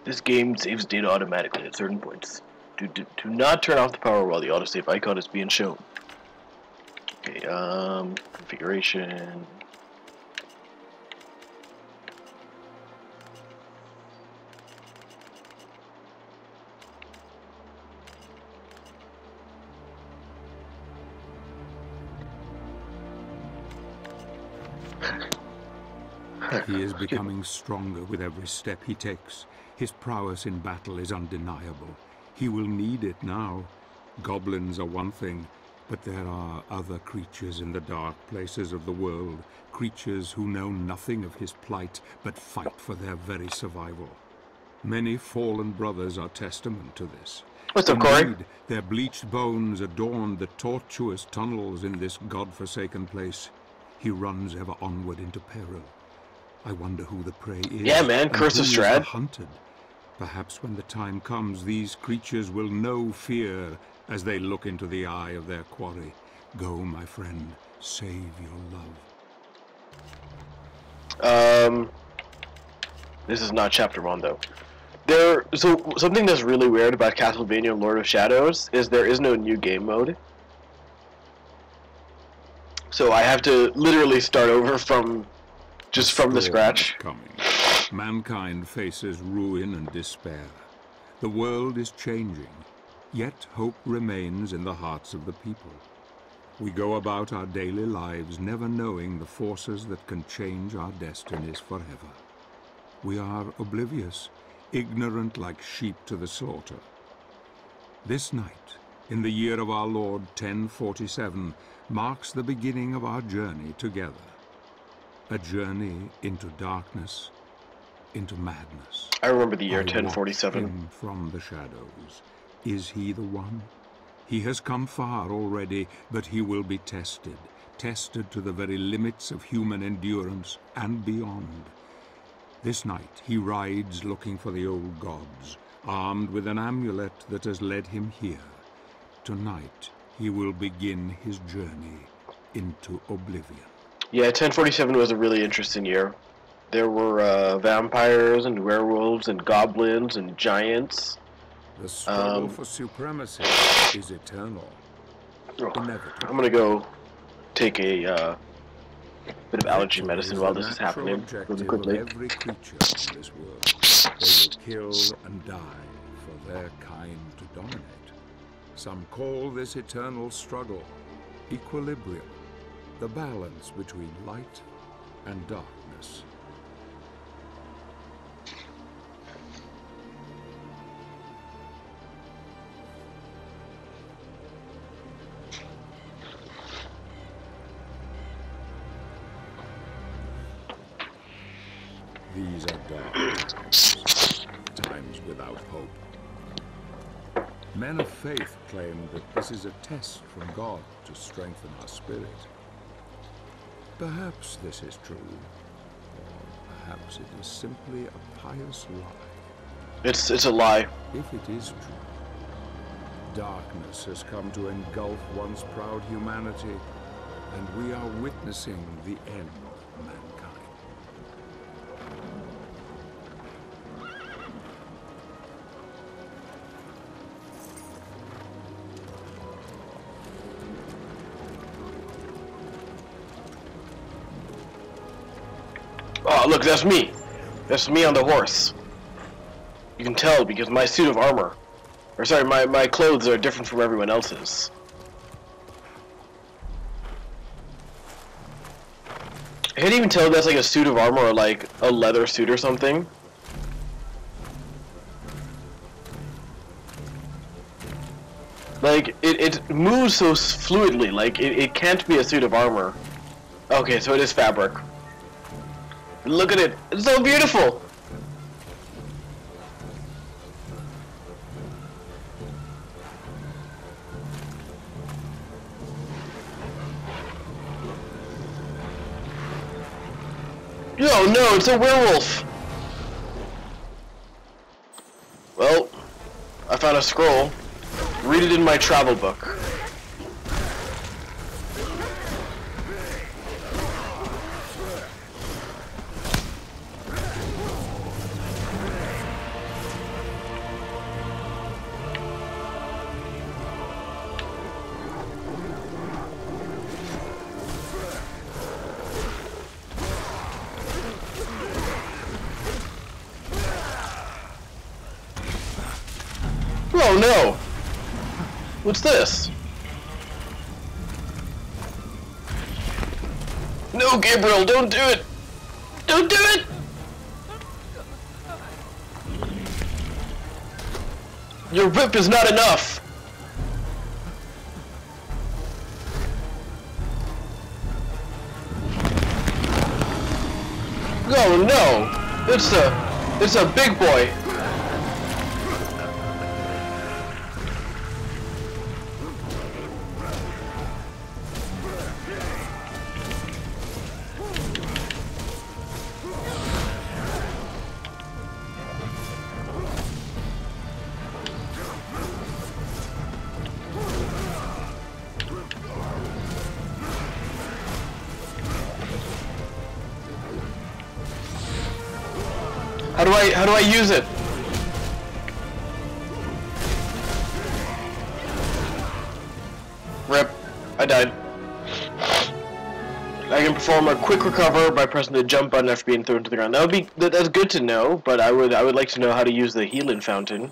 This game saves data automatically at certain points. Do not turn off the power while the autosave icon is being shown. Okay, configuration. He is becoming stronger with every step he takes. His prowess in battle is undeniable. He will need it now. Goblins are one thing, but there are other creatures in the dark places of the world, creatures who know nothing of his plight, but fight for their very survival. Many fallen brothers are testament to this. What's up, Corey? Indeed, their bleached bones adorn the tortuous tunnels in this god-forsaken place. He runs ever onward into peril. I wonder who the prey is. Yeah, man, Curse of Strahd. Hunted. Perhaps when the time comes, these creatures will know fear as they look into the eye of their quarry. Go, my friend, save your love. This is not chapter 1, though. So something that's really weird about Castlevania Lord of Shadows is there is no new game mode. So I have to literally start over from the scratch. Coming. Mankind faces ruin and despair. The world is changing, yet hope remains in the hearts of the people. We go about our daily lives never knowing the forces that can change our destinies forever. We are oblivious, ignorant like sheep to the slaughter. This night, in the year of our Lord 1047, marks the beginning of our journey together. A journey into darkness, into madness. I remember the year I 1047. watch him from the shadows. Is he the one? He has come far already, but he will be tested to the very limits of human endurance and beyond. This night he rides looking for the old gods, armed with an amulet that has led him here. Tonight he will begin his journey into oblivion. Yeah, 1047 was a really interesting year. There were vampires and werewolves and goblins and giants. The struggle for supremacy is eternal. Inevitable. I'm gonna go take a bit of allergy medicine while this is happening, really quickly. Every creature in this world, they will kill and die for their kind to dominate. Some call this eternal struggle equilibrium, the balance between light and darkness. These are dark times without hope. Men of faith claim that this is a test from God to strengthen our spirit. Perhaps this is true, or perhaps it is simply a pious lie. It's a lie. If it is true, darkness has come to engulf once proud humanity, and we are witnessing the end of mankind. Oh, look, that's me. That's me on the horse. You can tell because my suit of armor, or sorry, my clothes are different from everyone else's. I can't even tell if that's like a suit of armor or like a leather suit or something. Like, it moves so fluidly, like, it can't be a suit of armor. Okay, so it is fabric. Look at it, it's so beautiful! Oh no, it's a werewolf! Well, I found a scroll. Read it in my travel book. Oh no! What's this? No, Gabriel, don't do it! Don't do it! Your whip is not enough! Oh no! It's a big boy! How do I use it? Rip. I died. I can perform a quick recover by pressing the jump button after being thrown to the ground. That's good to know, but I would like to know how to use the healing fountain.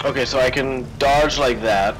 Okay, so I can dodge like that.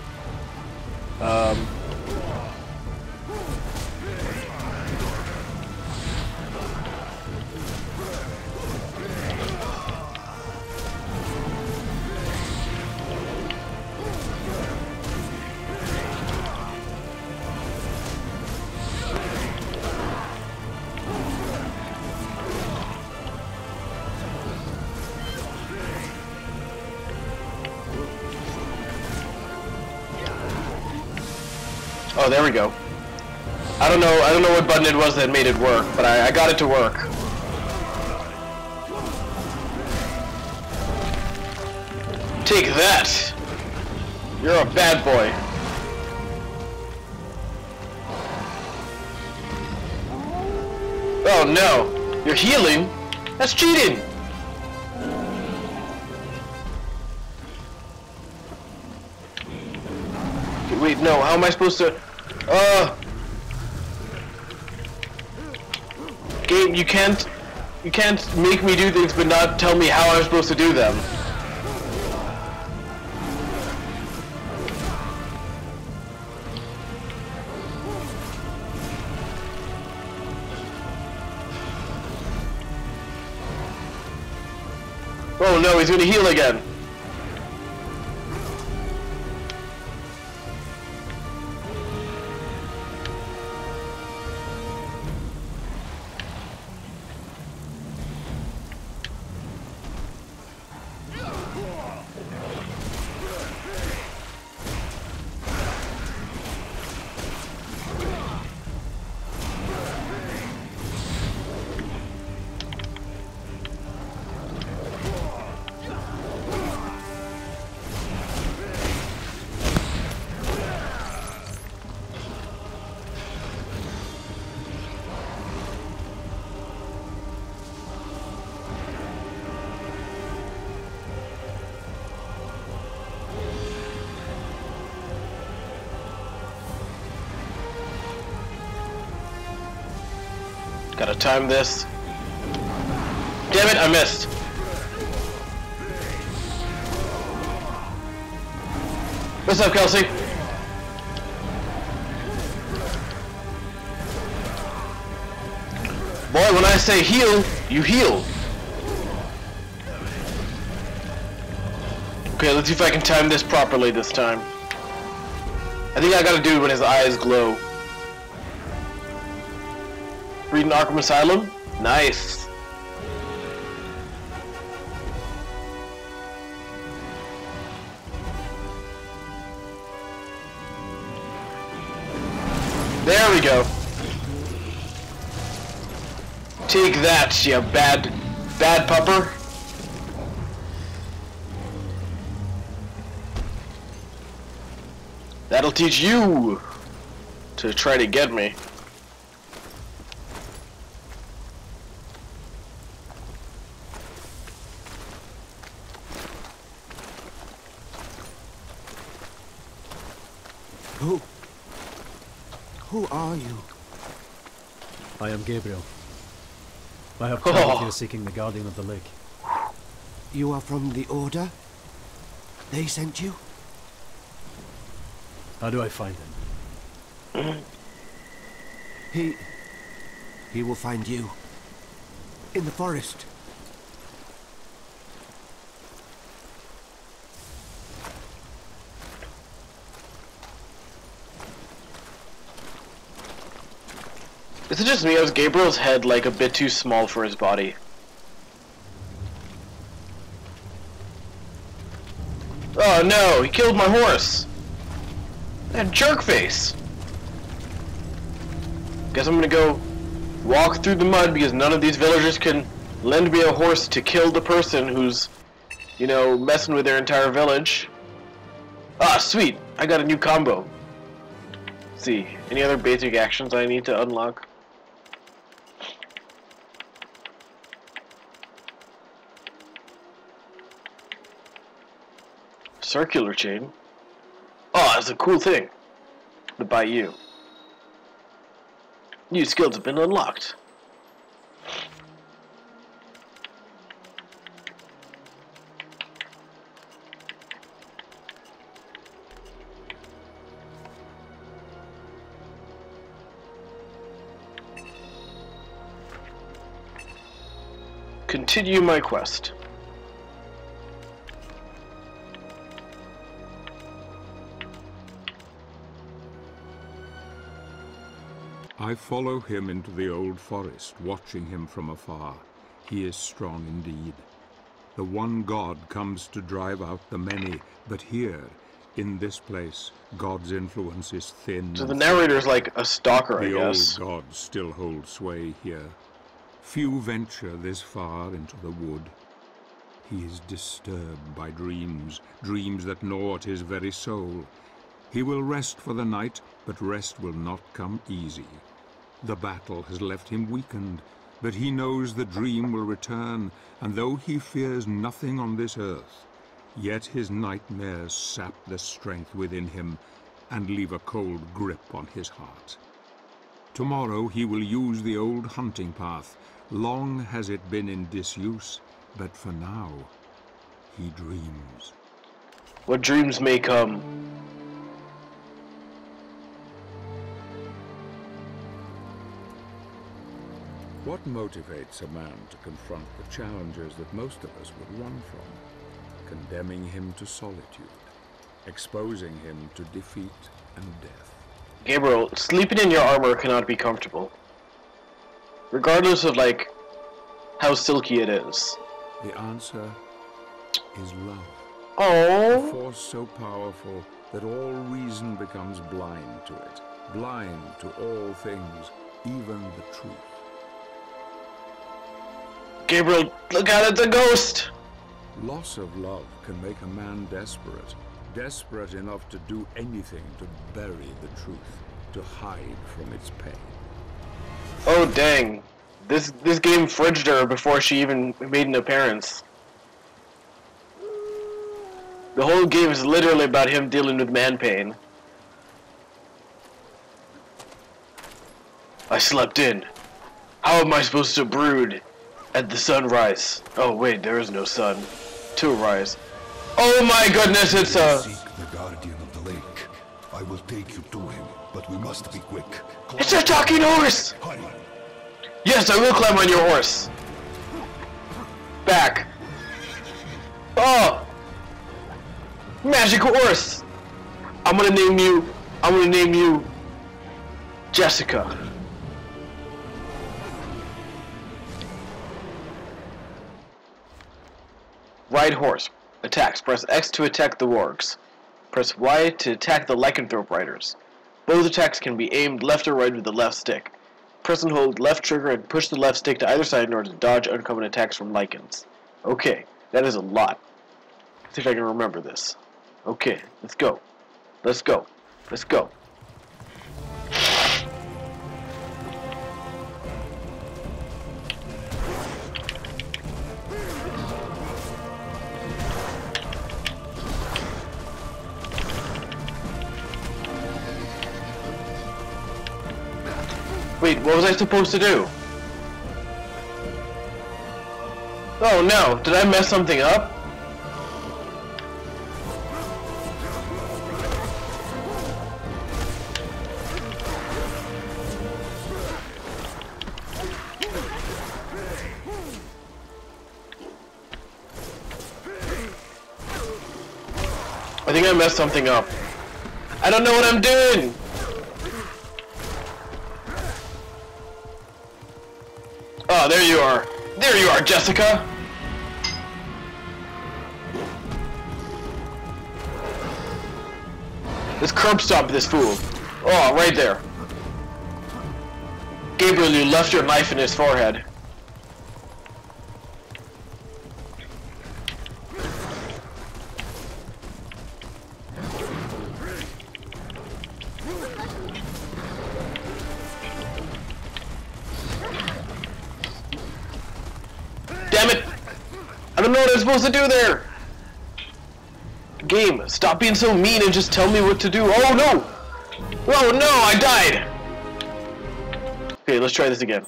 Oh, there we go. I don't know what button it was that made it work, but I got it to work. Take that! You're a bad boy. Oh no! You're healing? That's cheating! Wait, no, how am I supposed to... Game, you can't make me do things but not tell me how I'm supposed to do them. Oh no, he's gonna heal again. Gotta time this. Damn it, I missed. What's up, Kelsey? Boy, when I say heal, you heal. Okay, let's see if I can time this properly this time. I think I gotta do it when his eyes glow. Reading Arkham Asylum? Nice. There we go. Take that, you bad pupper. That'll teach you to try to get me. Who? Who are you? I am Gabriel. I have traveled here seeking the Guardian of the Lake. You are from the Order? They sent you? How do I find him? He will find you. In the forest. Is it just me, or is Gabriel's head like a bit too small for his body? Oh no, he killed my horse! That jerk face! Guess I'm gonna go walk through the mud because none of these villagers can lend me a horse to kill the person who's, you know, messing with their entire village. Ah, sweet! I got a new combo. Let's see, any other basic actions I need to unlock? Circular chain? Oh, that's a cool thing. To buy you. New skills have been unlocked. Continue my quest. I follow him into the old forest, watching him from afar. He is strong indeed. The one God comes to drive out the many, but here, in this place, God's influence is thin. So the narrator's like a stalker, I guess. The old gods still hold sway here. Few venture this far into the wood. He is disturbed by dreams, dreams that gnaw at his very soul. He will rest for the night, but rest will not come easy. The battle has left him weakened, but he knows the dream will return, and though he fears nothing on this earth, yet his nightmares sap the strength within him and leave a cold grip on his heart. Tomorrow he will use the old hunting path. Long has it been in disuse, but for now, he dreams. What dreams may come. What motivates a man to confront the challenges that most of us would run from? Condemning him to solitude, exposing him to defeat and death. Gabriel, sleeping in your armor cannot be comfortable. Regardless of, like, how silky it is. The answer is love. Oh. A force so powerful that all reason becomes blind to it. Blind to all things, even the truth. Gabriel, look out, it's a ghost! Loss of love can make a man desperate. Desperate enough to do anything to bury the truth, to hide from its pain. Oh dang. This game fridged her before she even made an appearance. The whole game is literally about him dealing with man pain. I slept in. How am I supposed to brood at the sunrise? Oh wait, there is no sun. To rise. Oh my goodness, it's a... Seek the Guardian of the Lake. I will take you to him, but we must be quick. It's a talking horse! Hurry. Yes, I will climb on your horse. Back. Oh! Magic horse! I'm gonna name you Jessica. Ride horse. Attacks. Press X to attack the wargs. Press Y to attack the lycanthrope riders. Both attacks can be aimed left or right with the left stick. Press and hold left trigger and push the left stick to either side in order to dodge uncommon attacks from lycans. Okay, that is a lot. Let's see if I can remember this. Okay, let's go. Let's go. Let's go. Wait, what was I supposed to do? Oh no, did I mess something up? I think I messed something up. I don't know what I'm doing! Oh, there you are. There you are, Jessica! Let's curb stomp this fool. Oh, right there. Gabriel, you left your knife in his forehead. Damn it! I don't know what I'm supposed to do there! Game, stop being so mean and just tell me what to do. Oh no! Oh no, I died! Okay, let's try this again.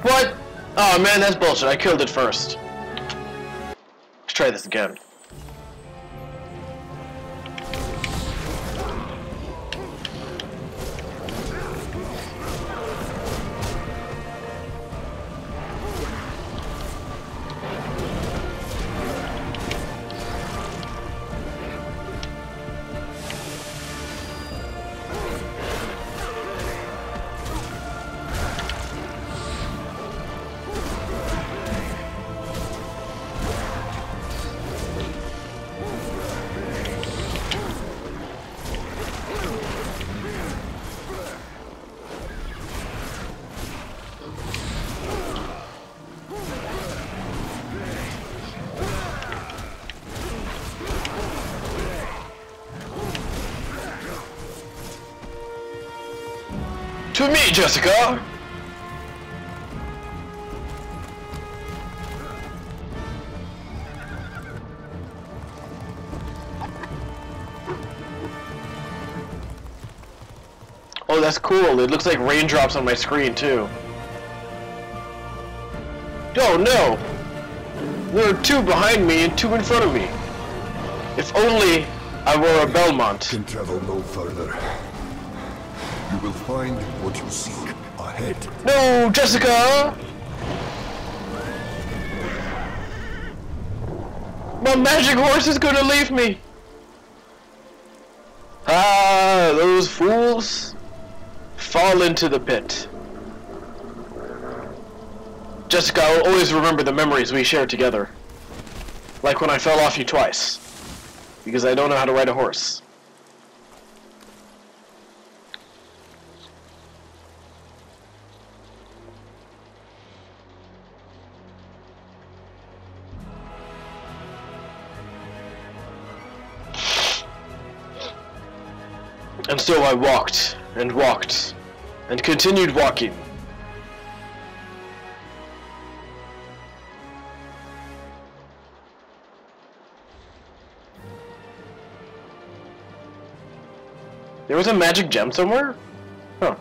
What? Oh man, that's bullshit. I killed it first. Let's try this again. To me, Jessica! Oh, that's cool. It looks like raindrops on my screen, too. Oh, no! There are two behind me and two in front of me. If only I were a Belmont. Can travel no further. You will find what you seek ahead. No, Jessica! My magic horse is gonna leave me! Ah, those fools! Fall into the pit. Jessica, I will always remember the memories we shared together. Like when I fell off you twice. Because I don't know how to ride a horse. And so I walked, and walked, and continued walking. There was a magic gem somewhere? Huh.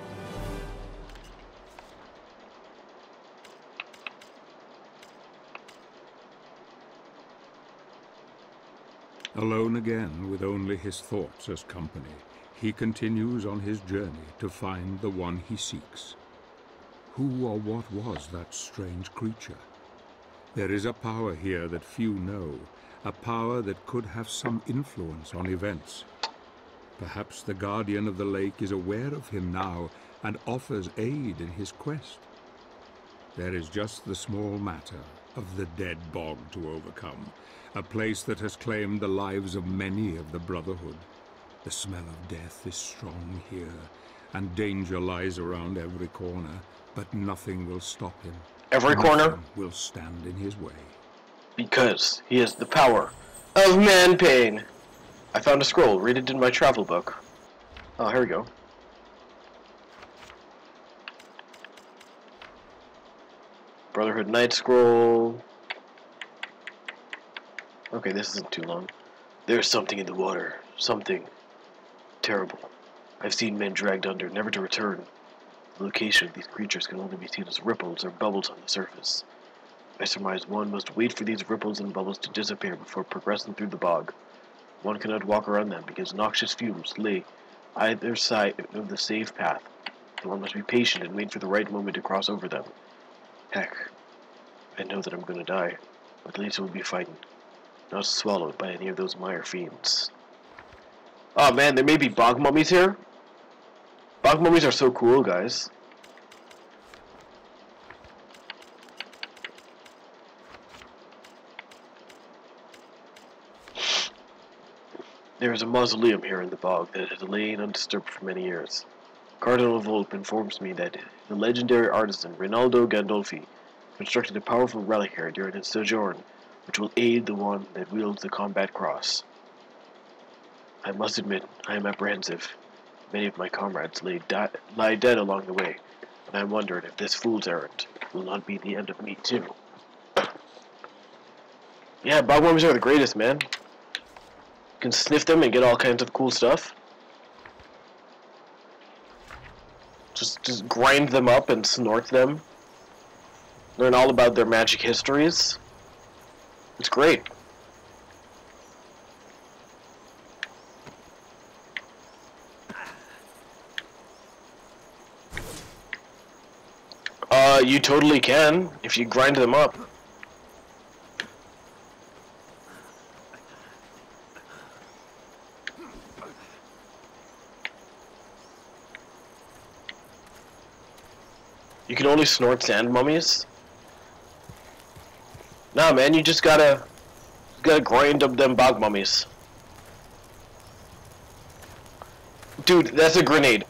Alone again, with only his thoughts as company, he continues on his journey to find the one he seeks. Who or what was that strange creature? There is a power here that few know, a power that could have some influence on events. Perhaps the Guardian of the Lake is aware of him now and offers aid in his quest. There is just the small matter of the Dead Bog to overcome, a place that has claimed the lives of many of the Brotherhood. The smell of death is strong here, and danger lies around every corner, but nothing will stop him. Every corner? Nothing will stand in his way. Because he has the power of man-pain. I found a scroll. Read it in my travel book. Oh, here we go. Brotherhood Night Scroll. Okay, this isn't too long. There's something in the water. Something terrible. I've seen men dragged under, never to return. The location of these creatures can only be seen as ripples or bubbles on the surface. I surmise one must wait for these ripples and bubbles to disappear before progressing through the bog. One cannot walk around them because noxious fumes lay either side of the safe path, and one must be patient and wait for the right moment to cross over them. Heck, I know that I'm gonna die, but at least it will be fighting, not swallowed by any of those mire fiends. Oh man, there may be bog mummies here? Bog mummies are so cool, guys. There is a mausoleum here in the bog that has lain undisturbed for many years. Cardinal Volpe informs me that the legendary artisan Rinaldo Gandolfi constructed a powerful relic here during his sojourn, which will aid the one that wields the combat cross. I must admit, I am apprehensive. Many of my comrades lie dead along the way, and I wondered if this fool's errand will not be the end of me too. Yeah, bog mummies are the greatest, man. You can sniff them and get all kinds of cool stuff. Just grind them up and snort them. Learn all about their magic histories. It's great. You totally can, if you grind them up. You can only snort sand mummies? Nah, man, you just gotta grind up them bog mummies. Dude, that's a grenade.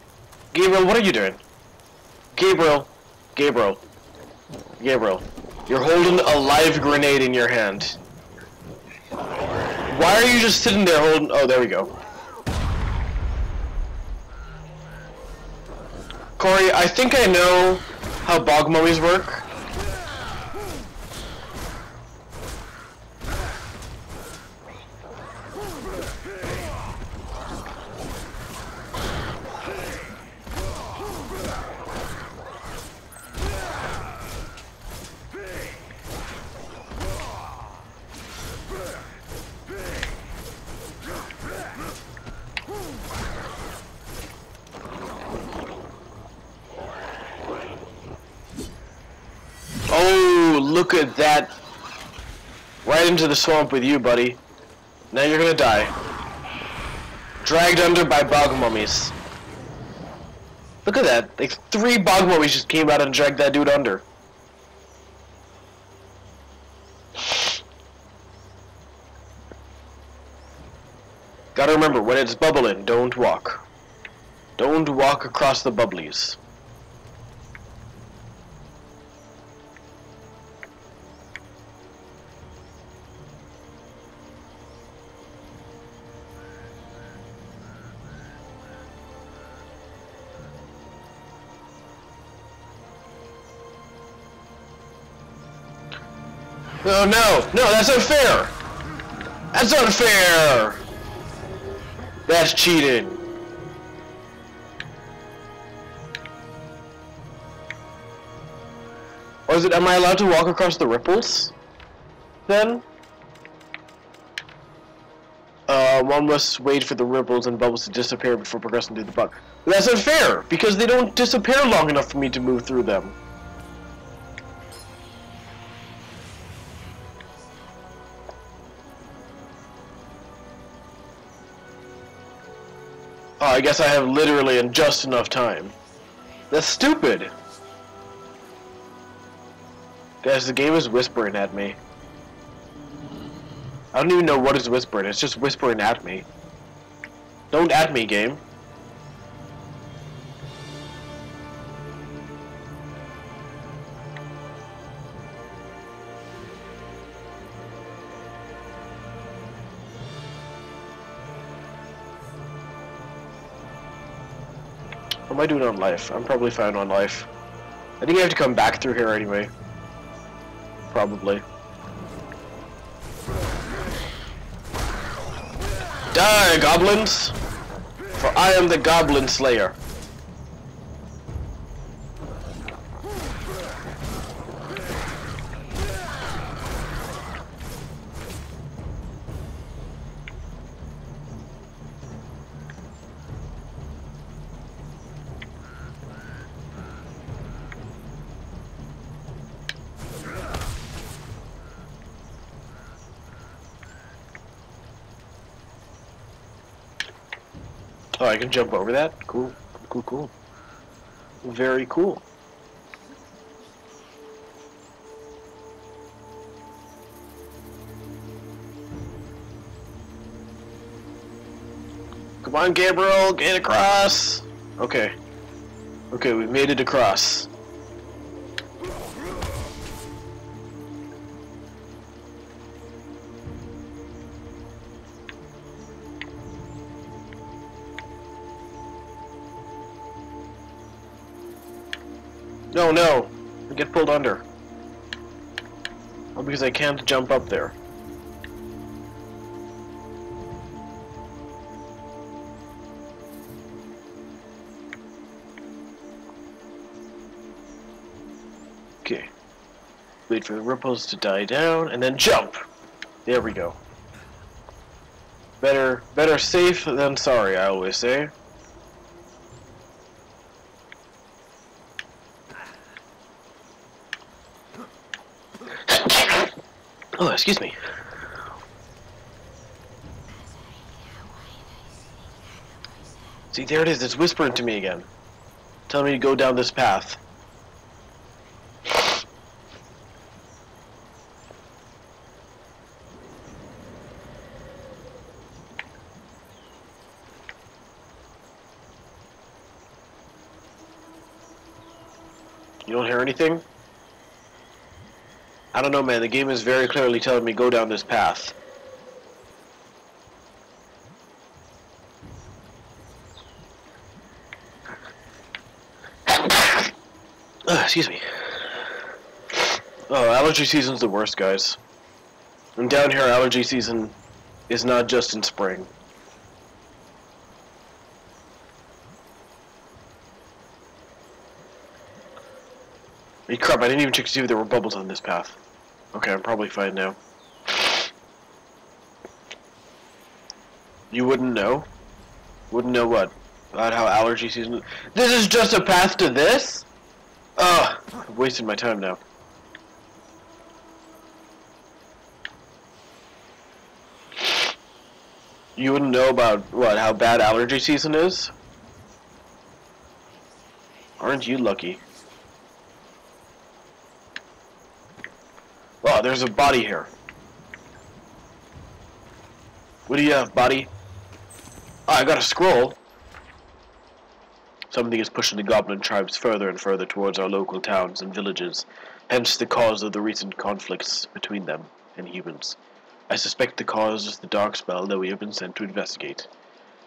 Gabriel, what are you doing? Gabriel, you're holding a live grenade in your hand. Why are you just sitting there holding... Oh, there we go. Corey, I think I know how bog mummies work. Oh, look at that. Right into the swamp with you, buddy. Now you're gonna die. Dragged under by bog mummies. Look at that. Like 3 bog mummies just came out and dragged that dude under. Gotta remember, when it's bubbling, don't walk. Don't walk across the bubblies. Oh no, that's unfair! That's unfair! That's cheating. Or is it, am I allowed to walk across the ripples? Then? One must wait for the ripples and bubbles to disappear before progressing through the bog. That's unfair, because they don't disappear long enough for me to move through them. Oh, I guess I have literally in just enough time. That's stupid! Guys, the game is whispering at me. I don't even know what is whispering, it's just whispering at me. Don't at me, game. What am I doing on life? I'm probably fine on life. I think I have to come back through here anyway. Probably. Die, goblins! For I am the Goblin Slayer. Oh, I can jump over that? Cool. Cool, cool. Very cool. Come on, Gabriel, get across! Okay. Okay, we made it across. No, no! I get pulled under. Oh, because I can't jump up there. Okay. Wait for the ripples to die down, and then jump! There we go. Better safe than sorry, I always say. Oh, excuse me. See, there it is. It's whispering to me again. Telling me to go down this path. You don't hear anything? I don't know, man. The game is very clearly telling me go down this path. Excuse me. Oh, allergy season's the worst, guys. And down here, allergy season is not just in spring. Hey, crap, I didn't even check to see if there were bubbles on this path. Okay, I'm probably fine now. You wouldn't know? Wouldn't know what? About how allergy season... This is just a path to this? Ugh, I've wasted my time now. You wouldn't know about, what, how bad allergy season is? Aren't you lucky? Oh, there's a body here. What do you have, body? Oh, I got a scroll. Something is pushing the goblin tribes further and further towards our local towns and villages, hence the cause of the recent conflicts between them and humans. I suspect the cause is the dark spell that we have been sent to investigate.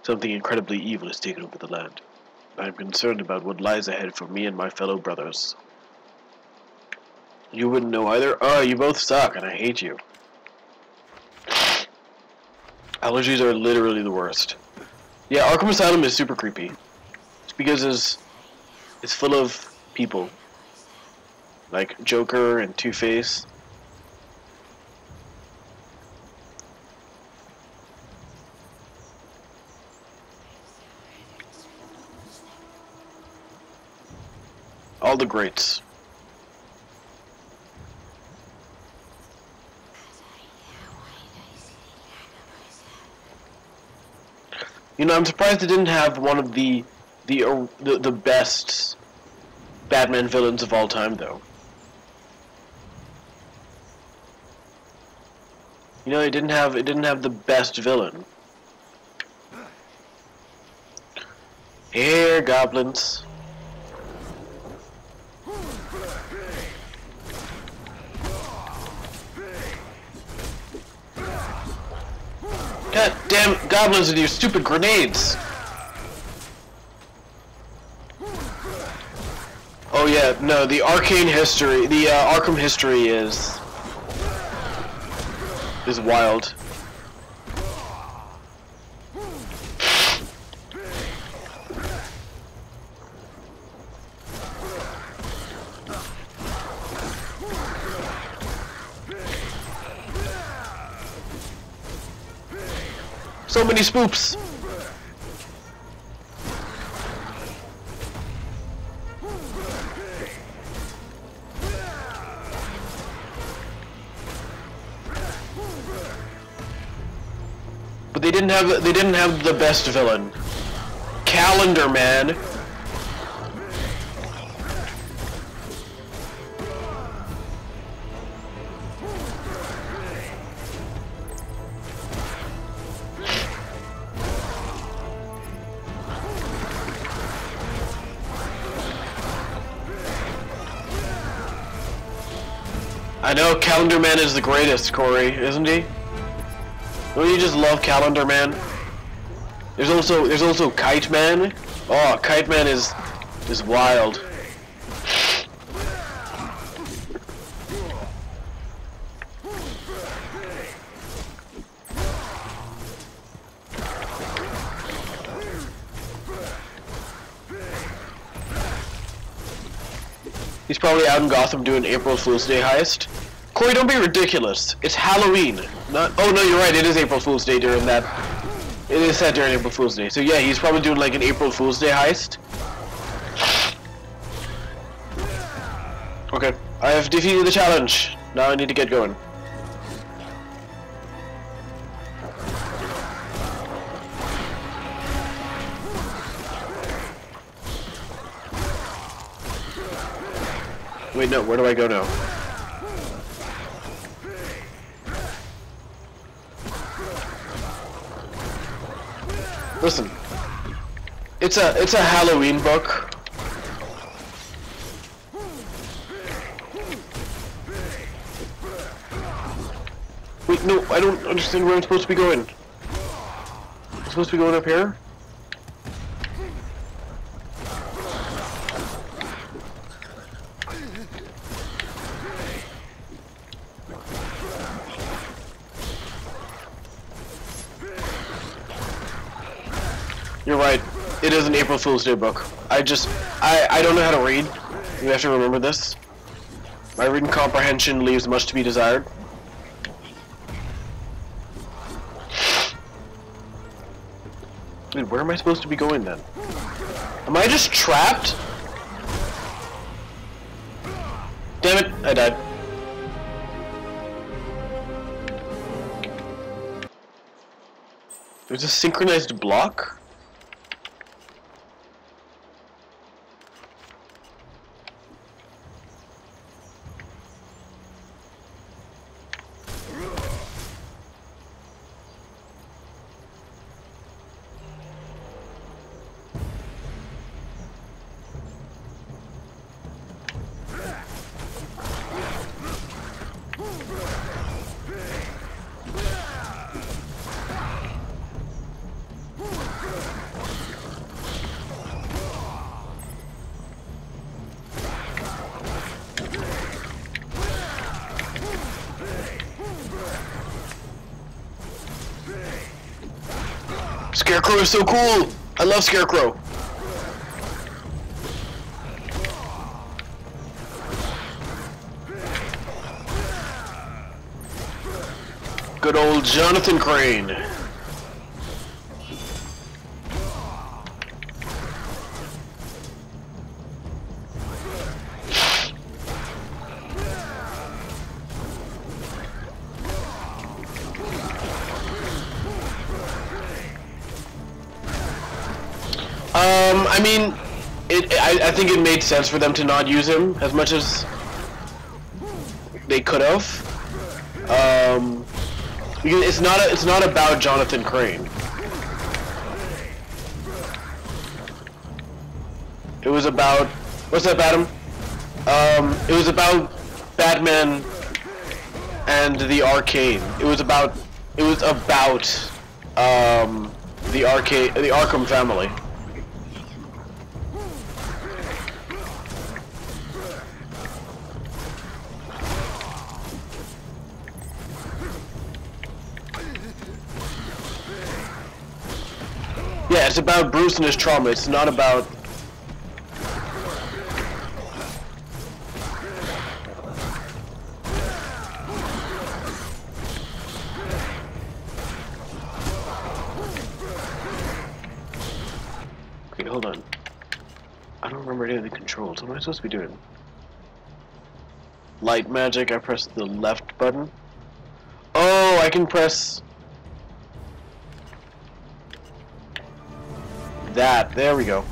Something incredibly evil has taken over the land. I am concerned about what lies ahead for me and my fellow brothers. You wouldn't know either? Oh, you both suck, and I hate you. Allergies are literally the worst. Yeah, Arkham Asylum is super creepy. It's because it's full of people. Like Joker and Two-Face. All the greats. You know, I'm surprised it didn't have one of the best Batman villains of all time, though. You know, it didn't have the best villain. Here, goblins. God damn goblins with your stupid grenades! Oh yeah, no, the arcane history, the Arkham history is wild. So many spoops! But they didn't have the best villain. Calendar Man. I know Calendar Man is the greatest, Corey, isn't he? Don't you just love Calendar Man? There's also Kite Man. Oh, Kite Man is wild. He's probably out in Gotham doing April Fool's Day heist. Corey, don't be ridiculous. It's Halloween. Not. Oh no, you're right. It is April Fool's Day during that. It is set during April Fool's Day. So yeah, he's probably doing like an April Fool's Day heist. Okay, I have defeated the challenge. Now I need to get going. Wait, no, where do I go now? Listen, it's a Halloween book. Wait, no, I don't understand where I'm supposed to be going. I'm supposed to be going up here? You're right. It is an April Fool's Day book. I don't know how to read. You have to remember this. My reading comprehension leaves much to be desired. Dude, where am I supposed to be going then? Am I just trapped? Damn it, I died. There's a synchronized block? Scarecrow is so cool! I love Scarecrow! Good old Jonathan Crane. I mean, I think it made sense for them to not use him as much as they could have. Because it's not about Jonathan Crane. It was about, what's up, Adam? It was about Batman and the Arcane. It was about the Arkham family. Yeah, it's about Bruce and his trauma. It's not about... Okay, hold on. I don't remember any of the controls. What am I supposed to be doing? Light magic, I press the left button. Oh, I can press... that. There we go.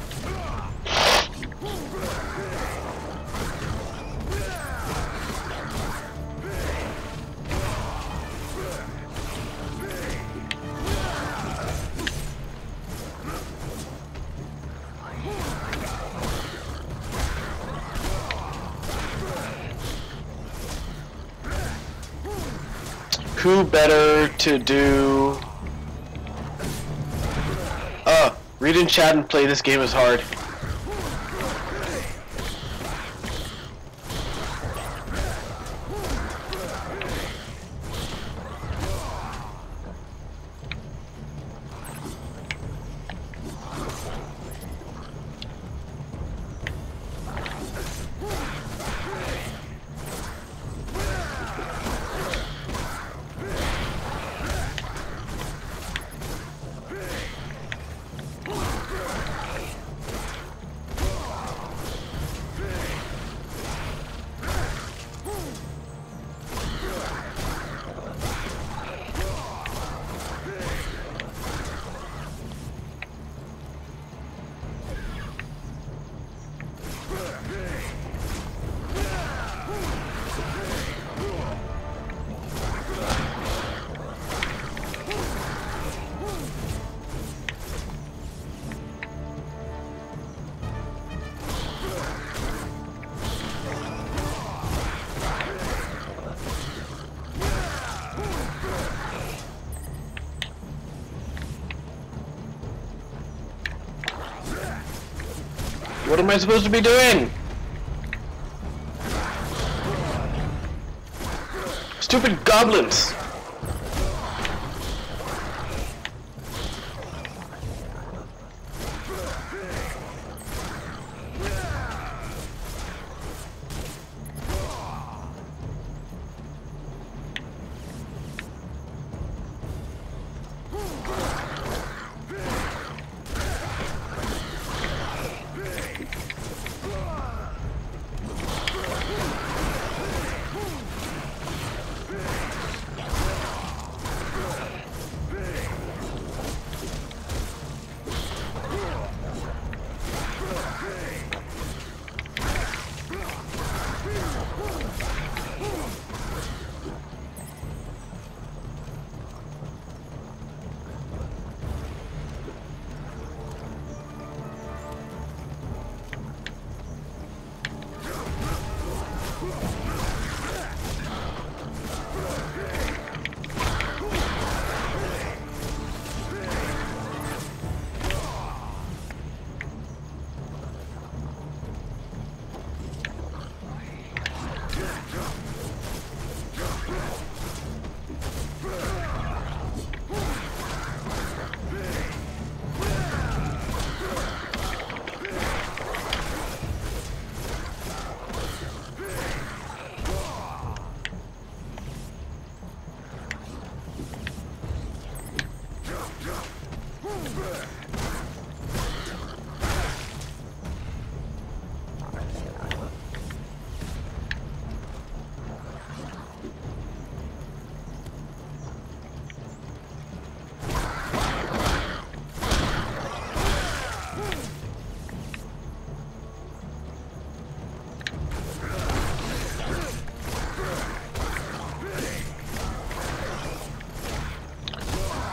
Who better to do... read in chat and play this game is hard. What am I supposed to be doing? Stupid goblins!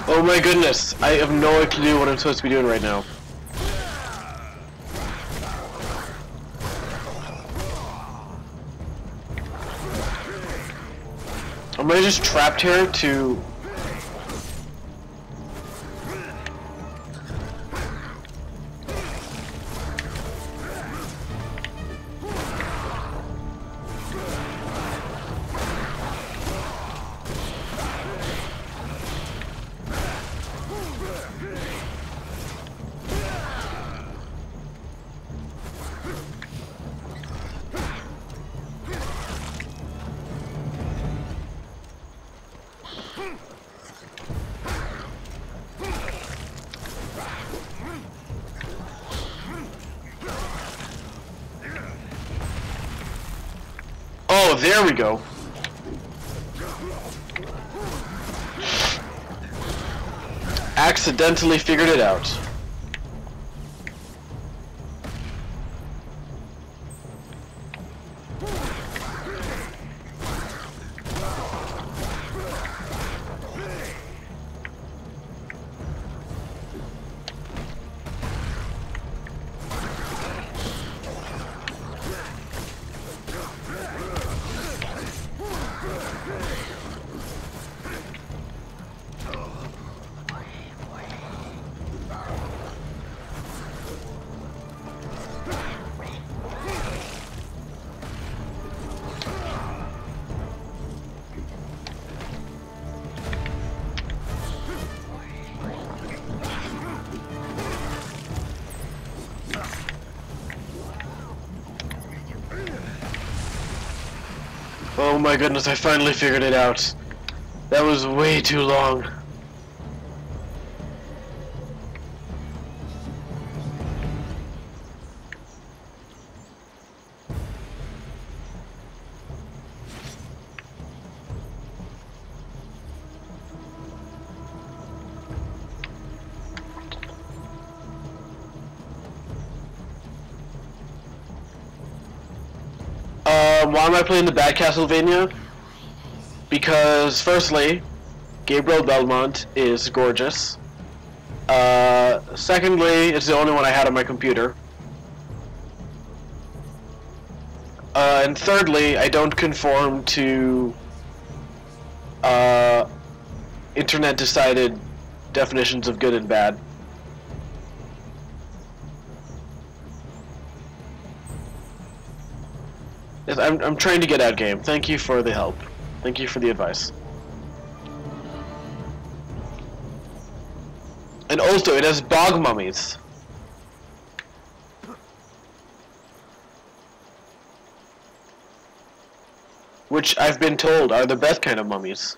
Oh my goodness, I have no clue what I'm supposed to be doing right now. Am I just trapped here to... Oh, there we go. Accidentally figured it out. Oh my goodness, I finally figured it out. That was way too long. Why am I playing the bad Castlevania? Because, firstly, Gabriel Belmont is gorgeous. Secondly, it's the only one I had on my computer. And thirdly, I don't conform to internet-decided definitions of good and bad. I'm trying to get out, game. Thank you for the help. Thank you for the advice. And also, it has bog mummies. Which I've been told are the best kind of mummies.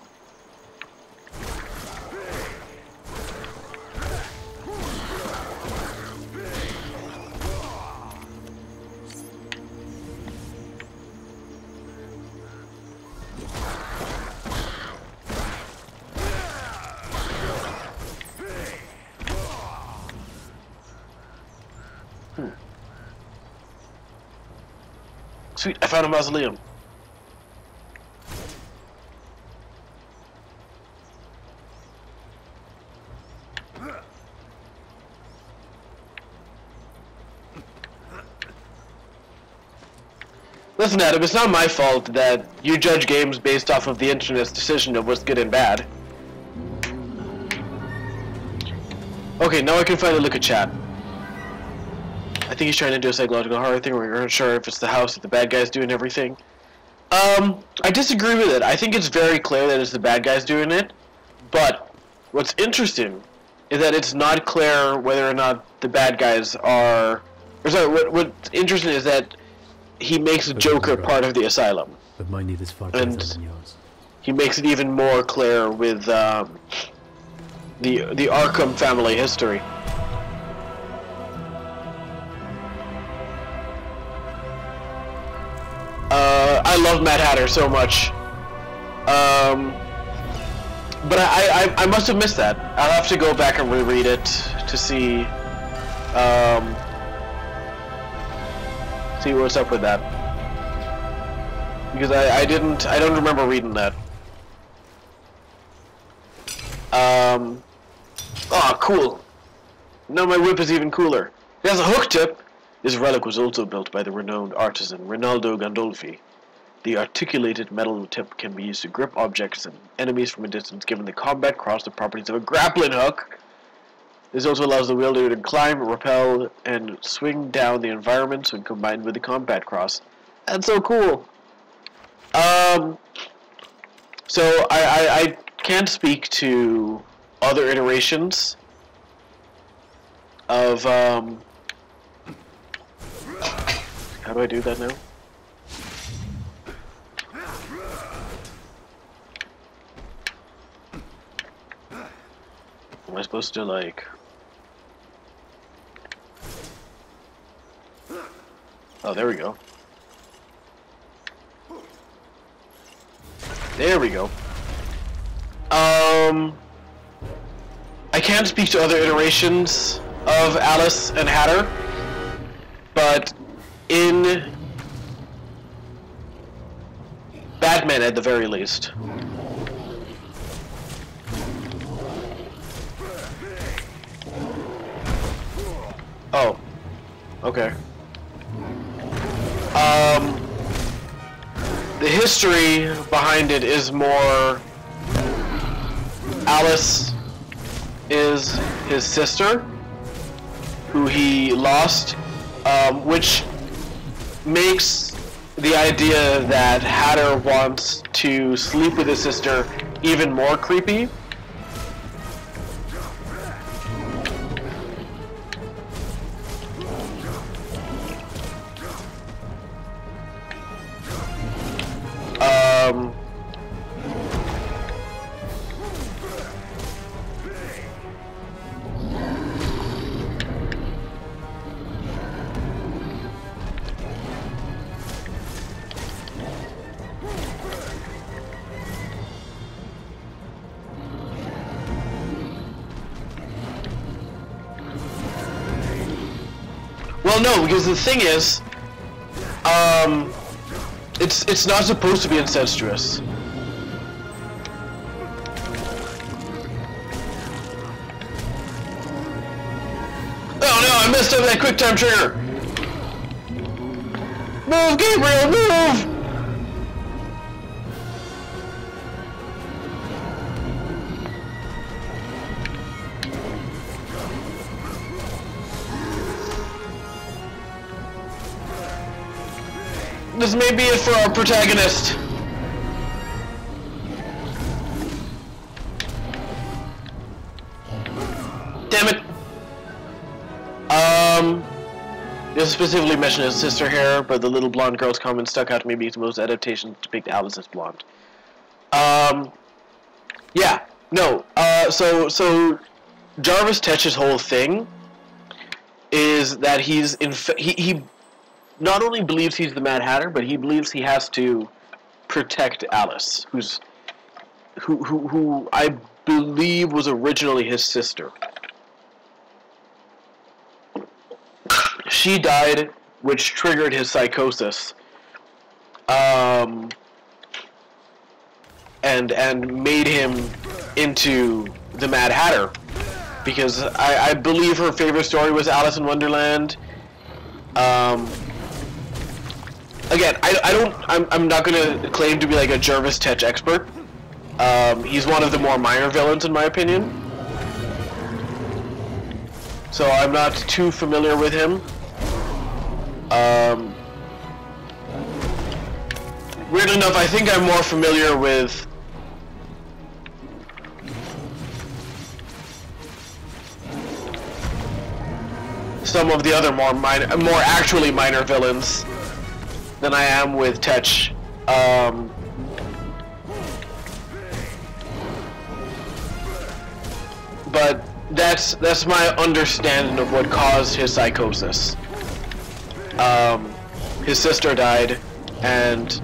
Sweet, I found a mausoleum. Listen, Adam, it's not my fault that you judge games based off of the internet's decision of what's good and bad. Okay, now I can finally look at chat. I think he's trying to do a psychological horror thing where you're unsure if it's the house that the bad guy's doing everything. I disagree with it. I think it's very clear that it's the bad guys doing it, but what's interesting is that it's not clear whether or not the bad guys are... Or sorry, what's interesting is that he makes Joker part of the asylum. But my need is far better than yours. He makes it even more clear with the Arkham family history. I love Mad Hatter so much. But I must have missed that. I'll have to go back and reread it to see see what's up with that. Because I don't remember reading that. Ah, cool. Now my whip is even cooler. It has a hook tip. This relic was also built by the renowned artisan Rinaldo Gandolfi. The articulated metal tip can be used to grip objects and enemies from a distance, giving the combat cross the properties of a grappling hook. This also allows the wielder to climb, rappel, and swing down the environment when combined with the combat cross. That's so cool. So I can't speak to other iterations of, how do I do that now? Am I supposed to, like... Oh, there we go. There we go. I can't speak to other iterations of Alice and Hatter, but in Batman at the very least. Oh. Okay. The history behind it is more Alice is his sister, who he lost, which makes the idea that Hatter wants to sleep with his sister even more creepy. Well, no, because the thing is, it's not supposed to be incestuous. Oh no, I messed up that quick time trigger! Move, Gabriel, move! This may be it for our protagonist. Damn it. This specifically mentioned his sister here, but the little blonde girl's comment stuck out to me because most adaptations depict Alice as blonde. Yeah, no. So Jarvis Tetch's whole thing is that he not only believes he's the Mad Hatter, but he believes he has to protect Alice, who I believe was originally his sister. She died, which triggered his psychosis, and made him into the Mad Hatter, because I believe her favorite story was Alice in Wonderland. Again, I'm not gonna claim to be like a Jarvis Tetch expert. He's one of the more minor villains in my opinion, so I'm not too familiar with him. Weird enough, I think I'm more familiar with some of the other more actually minor villains than I am with Tetch. But that's my understanding of what caused his psychosis. His sister died, and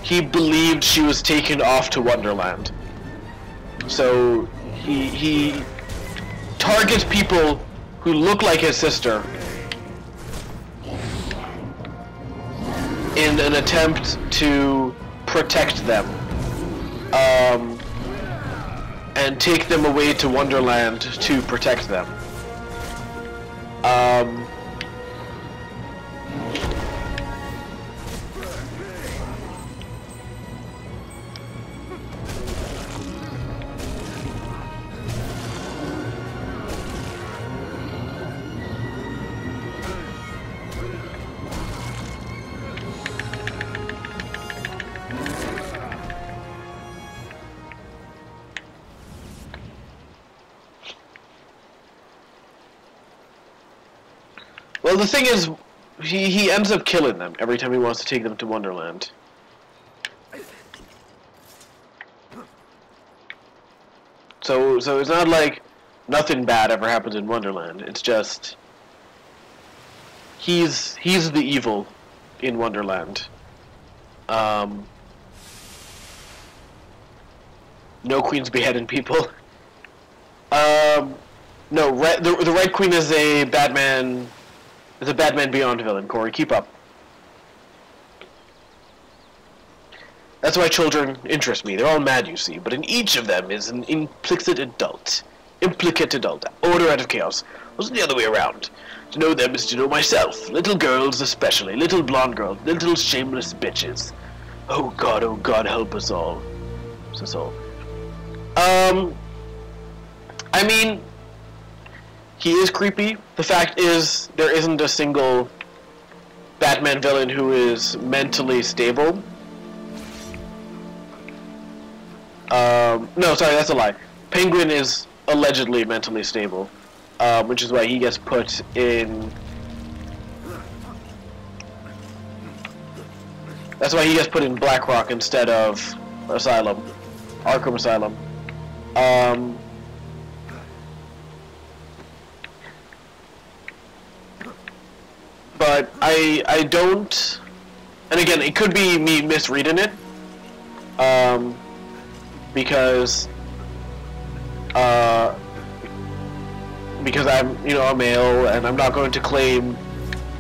he believed she was taken off to Wonderland. So he targets people who look like his sister in an attempt to protect them. and take them away to Wonderland to protect them. Well, the thing is, he ends up killing them every time he wants to take them to Wonderland. So it's not like nothing bad ever happens in Wonderland. It's just he's the evil in Wonderland. No queen's beheading people. No, the Red Queen is a Batman. Is a Batman Beyond villain. Corey, keep up. That's why children interest me. They're all mad, you see, but in each of them is an implicit adult. Order out of chaos. Wasn't the other way around. To know them is to know myself. Little girls especially. Little blonde girls. Little shameless bitches. Oh God, help us all. I mean, he is creepy. The fact is, there isn't a single Batman villain who is mentally stable. No, sorry, that's a lie. Penguin is allegedly mentally stable, which is why he gets put in... That's why he gets put in Blackrock instead of Asylum. Arkham Asylum. But I don't... And again, it could be me misreading it. Because I'm, you know, a male, and I'm not going to claim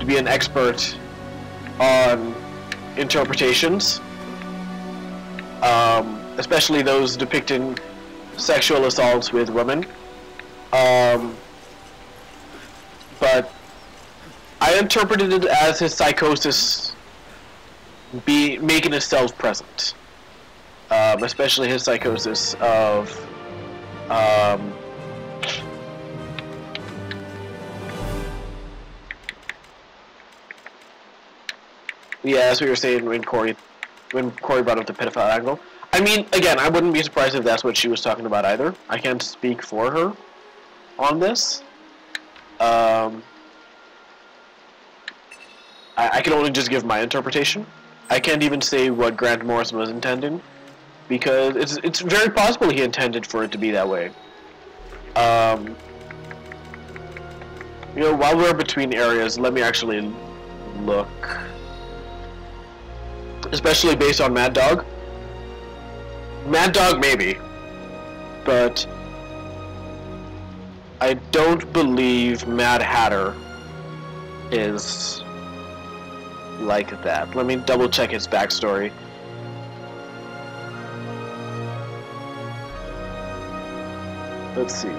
to be an expert on interpretations, especially those depicting sexual assaults with women. But I interpreted it as his psychosis making itself present. Especially his psychosis of yeah, that's what you were saying when Corey brought up the pedophile angle. I mean, again, I wouldn't be surprised if that's what she was talking about either. I can't speak for her on this. I can only just give my interpretation. I can't even say what Grant Morrison was intending, because it's very possible he intended for it to be that way. You know, while we're between areas, let me actually look. Especially based on Mad Dog. Mad Dog, maybe. But I don't believe Mad Hatter is like that. Let me double check his backstory. Let's see.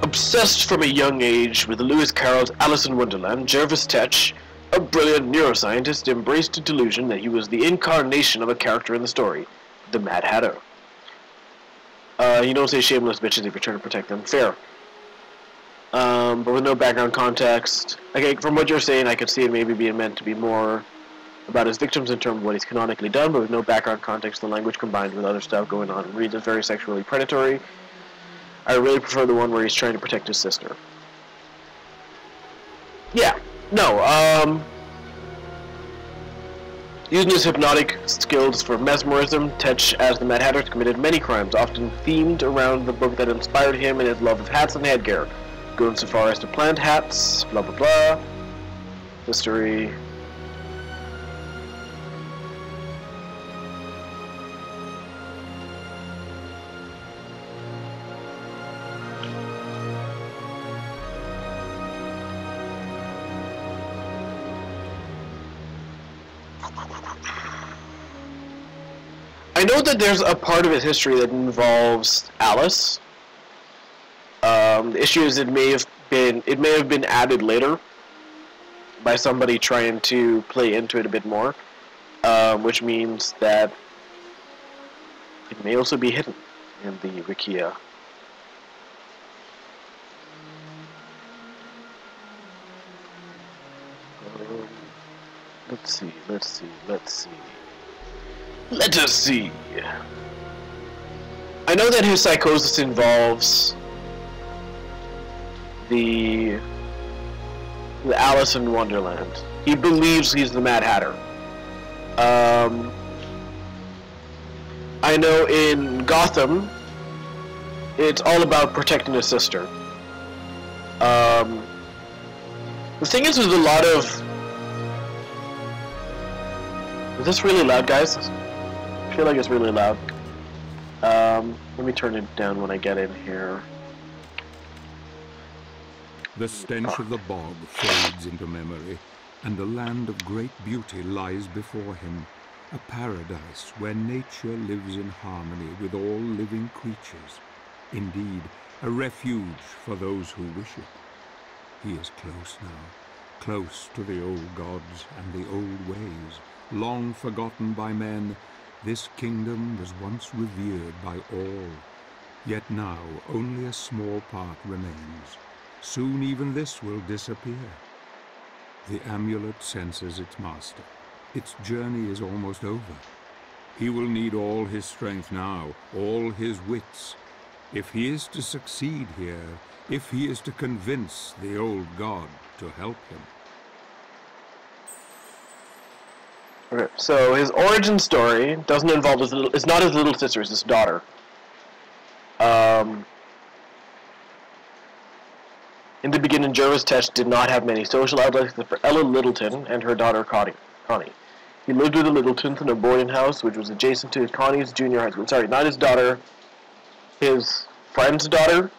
Obsessed from a young age with Lewis Carroll's Alice in Wonderland, Jervis Tetch, a brilliant neuroscientist, embraced a delusion that he was the incarnation of a character in the story, the Mad Hatter. You don't say shameless bitches if you're trying to protect them. Fair. But with no background context. Okay, from what you're saying, I could see it maybe being meant to be more about his victims in terms of what he's canonically done, but with no background context, the language combined with other stuff going on reads as very sexually predatory. I really prefer the one where he's trying to protect his sister. Yeah. No, using his hypnotic skills for mesmerism, Tetch, as the Mad Hatter, committed many crimes, often themed around the book that inspired him and his love of hats and headgear. Going so far as to plant hats, blah blah blah. History. I know that there's a part of his history that involves Alice. The issue is it may have been added later by somebody trying to play into it a bit more, which means that it may also be hidden in the Wikia. Let's see. Let us see. I know that his psychosis involves the Alice in Wonderland. He believes he's the Mad Hatter. I know in Gotham, it's all about protecting his sister. The thing is, there's a lot of... Is this really loud, guys? I feel like it's really loud. Let me turn it down when I get in here. The stench of the bog fades into memory, and a land of great beauty lies before him, a paradise where nature lives in harmony with all living creatures. Indeed, a refuge for those who wish it. He is close now, close to the old gods and the old ways. Long forgotten by men, this kingdom was once revered by all. Yet now only a small part remains. Soon even this will disappear. The amulet senses its master. Its journey is almost over. He will need all his strength now, all his wits. If he is to succeed here, if he is to convince the old god to help him. Okay, so his origin story doesn't involve his little... It's not his little sister, it's his daughter. In the beginning, Jervis Tetch did not have many social outlets except for Ella Littleton and her daughter Connie. He lived with the Littletons in a boarding house which was adjacent to Connie's junior high school. Sorry, not his daughter, his friend's daughter.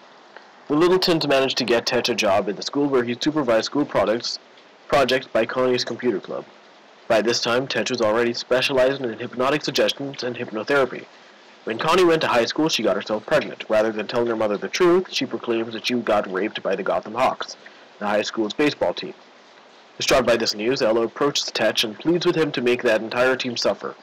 The Littletons managed to get Tetch a job at the school where he supervised school projects by Connie's computer club. By this time, Tetch was already specializing in hypnotic suggestions and hypnotherapy. When Connie went to high school, she got herself pregnant. Rather than telling her mother the truth, she proclaims that she got raped by the Gotham Hawks, the high school's baseball team. Distraught by this news, Ella approaches Tetch and pleads with him to make that entire team suffer.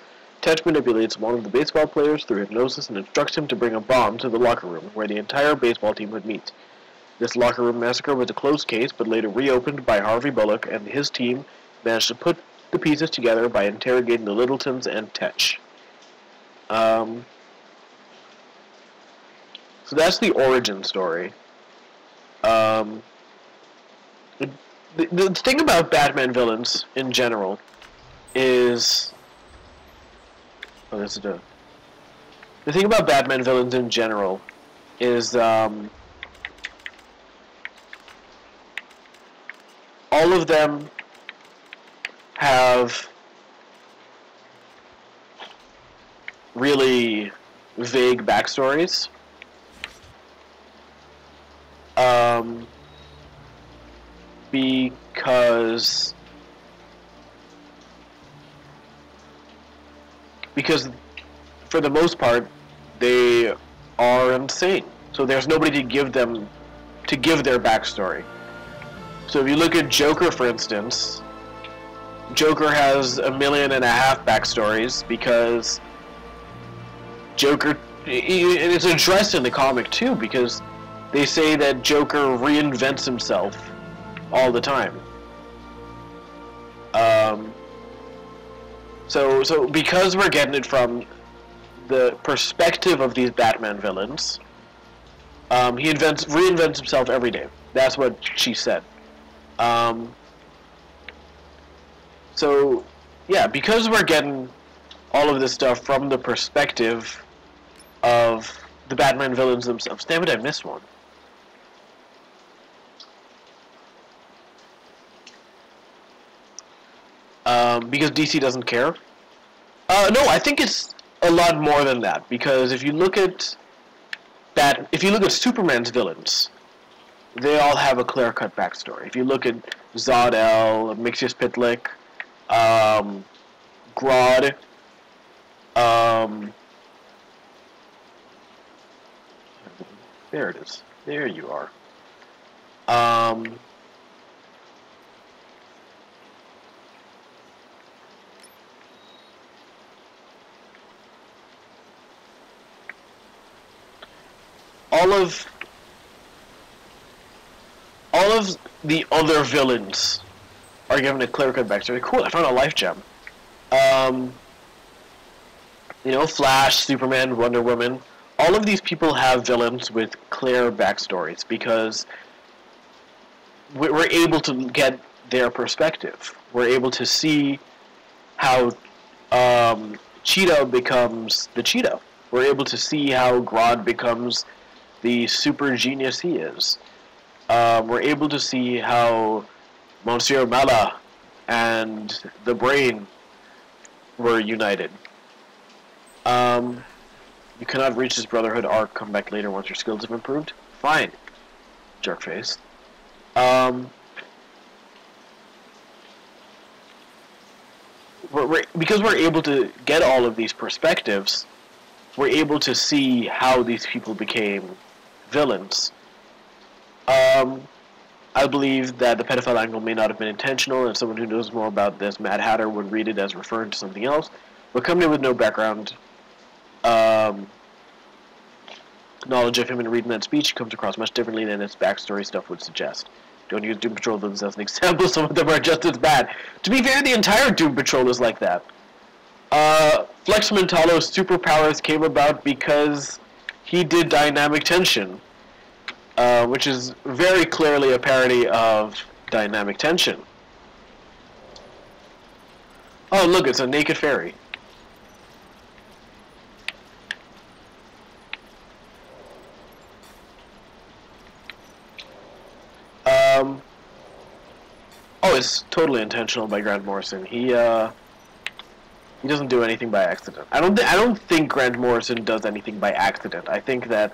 Tetch manipulates one of the baseball players through hypnosis and instructs him to bring a bomb to the locker room, where the entire baseball team would meet. This locker room massacre was a closed case, but later reopened by Harvey Bullock, and his team managed to put the pieces together by interrogating the Littletons and Tetch. So that's the origin story. The thing about Batman villains in general is... Oh, this is a... The thing about Batman villains in general is, all of them have really vague backstories. Because for the most part they are insane, so there's nobody to give their backstory. So if you look at Joker, for instance, Joker has 1.5 million backstories because Joker, and it's addressed in the comic too, because they say that Joker reinvents himself all the time. So because we're getting it from the perspective of these Batman villains, he reinvents himself every day. That's what she said. So yeah, because we're getting all of this stuff from the perspective of the Batman villains themselves. Damn it, I missed one. Because DC doesn't care. No, I think it's a lot more than that. Because if you look at Superman's villains, they all have a clear-cut backstory. If you look at Zod-El, Mxyzptlk, Grodd, There it is. There you are. Um, all of the other villains are given a clear-cut backstory. Cool, I found a life gem. You know, Flash, Superman, Wonder Woman. All of these people have villains with clear backstories because we're able to get their perspective. We're able to see how Cheetah becomes the Cheetah. We're able to see how Grodd becomes the super genius he is. We're able to see how Monsieur Mala and the Brain were united. You cannot reach this Brotherhood arc. Come back later once your skills have improved. Fine, jerkface. Because we're able to get all of these perspectives, we're able to see how these people became villains. I believe that the pedophile angle may not have been intentional, and someone who knows more about this, Mad Hatter, would read it as referring to something else. But coming in with no background knowledge of him and reading that speech, comes across much differently than its backstory stuff would suggest. Don't use Doom Patrol villains as an example, some of them are just as bad. To be fair, the entire Doom Patrol is like that. Flex Mentalo's superpowers came about because he did Dynamic Tension, which is very clearly a parody of Dynamic Tension. Oh, look, it's a naked fairy. Oh, it's totally intentional by Grant Morrison. He doesn't do anything by accident. I don't think Grant Morrison does anything by accident. I think that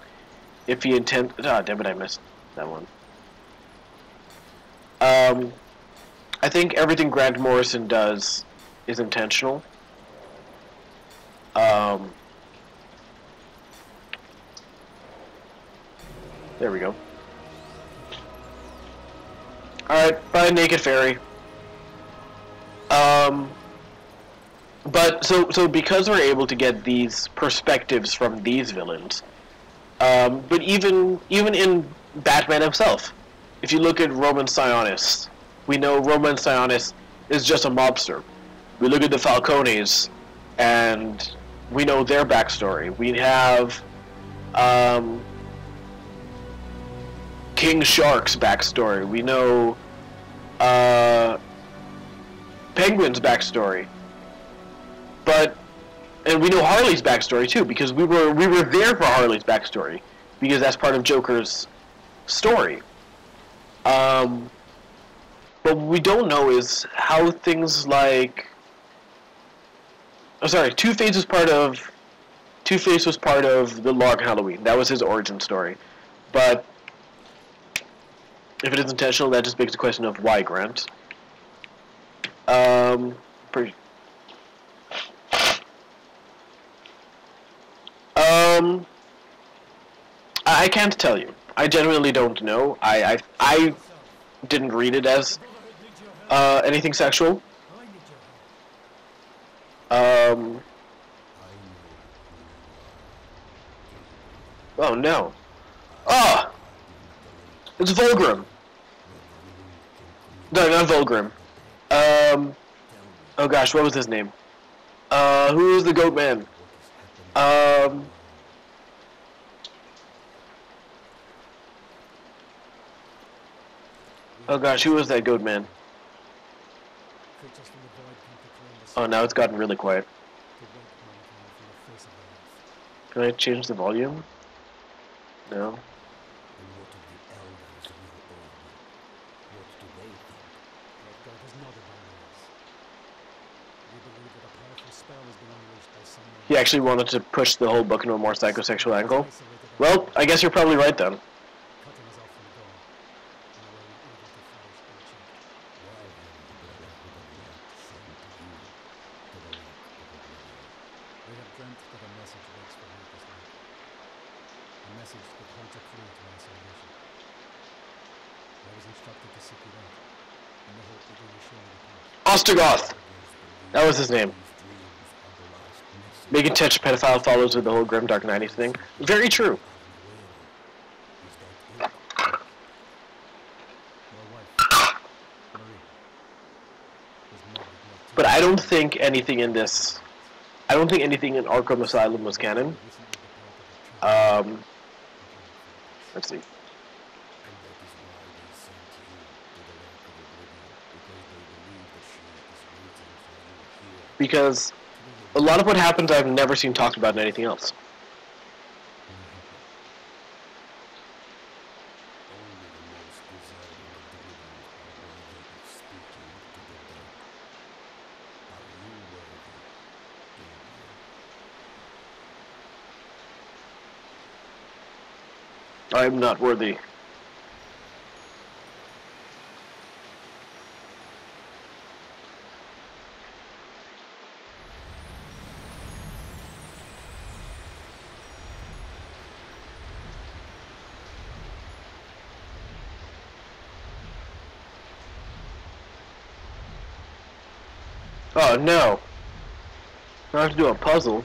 if he ah, damn it, I missed that one. I think everything Grant Morrison does is intentional. There we go. Alright, bye, Naked Fairy. But so because we're able to get these perspectives from these villains, but even in Batman himself, if you look at Roman Sionis, we know Roman Sionis is just a mobster. We look at the Falcones, and we know their backstory. We have King Shark's backstory. We know Penguin's backstory. And we know Harley's backstory too, because we were there for Harley's backstory, because that's part of Joker's story. But what we don't know is how things like, Two-Face was part of the Log Halloween. That was his origin story. But if it is intentional, that just begs the question of why, Grant. I can't tell you. I genuinely don't know. I didn't read it as anything sexual. Oh no. Oh! It's Volgrim. No, not Volgrim. Oh gosh, what was his name? Who is the Goat Man? Oh gosh, who was that Goat Man? Oh, now it's gotten really quiet. Can I change the volume? No. He actually wanted to push the whole book into a more psychosexual angle. Well, I guess you're probably right then. message that holds a clue to our salvation. I was instructed to seek it out, in the hope that they will show me the path. Ostergoth! That was his name. Making touch pedophile follows with the whole Grim Dark Knight thing. Very true. Your wife, Marie, was murdered not too But I don't think anything in this... I don't think anything in Arkham Asylum was canon. Let's see. Because a lot of what happens I've never seen talked about in anything else. I'm not worthy. Oh no. I have to do a puzzle.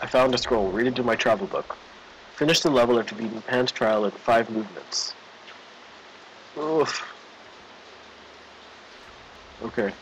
I found a scroll. Read it to my travel book. Finish the level after beating Pan's trial in 5 movements. Oof. Okay.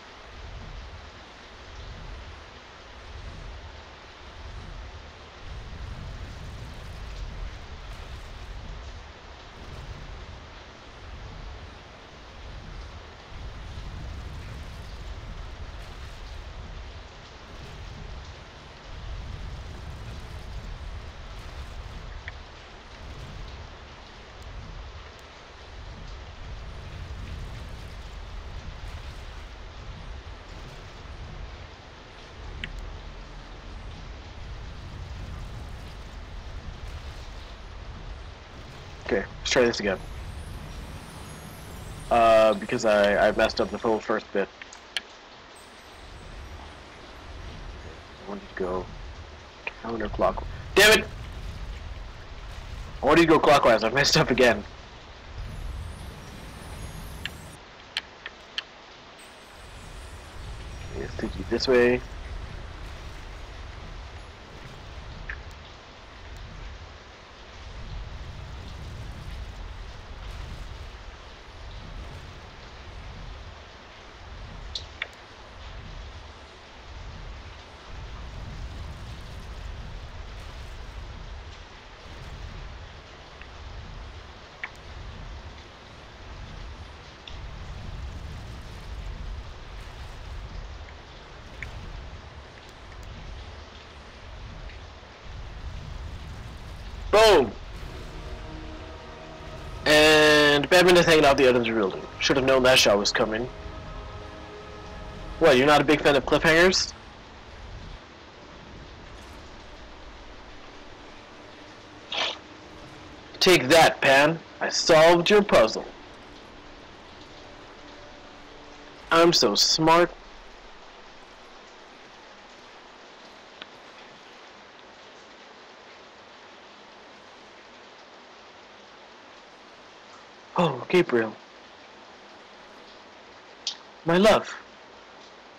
Okay, let's try this again. Because I messed up the whole first bit. I wanted to go counterclockwise. Damn it! I wanted to go clockwise. I messed up again. Let's take you this way. Boom! And Batman is hanging out the other building. Should have known that shot was coming. What, you're not a big fan of cliffhangers? Take that, Pan. I solved your puzzle. I'm so smart. Oh, Gabriel. My love.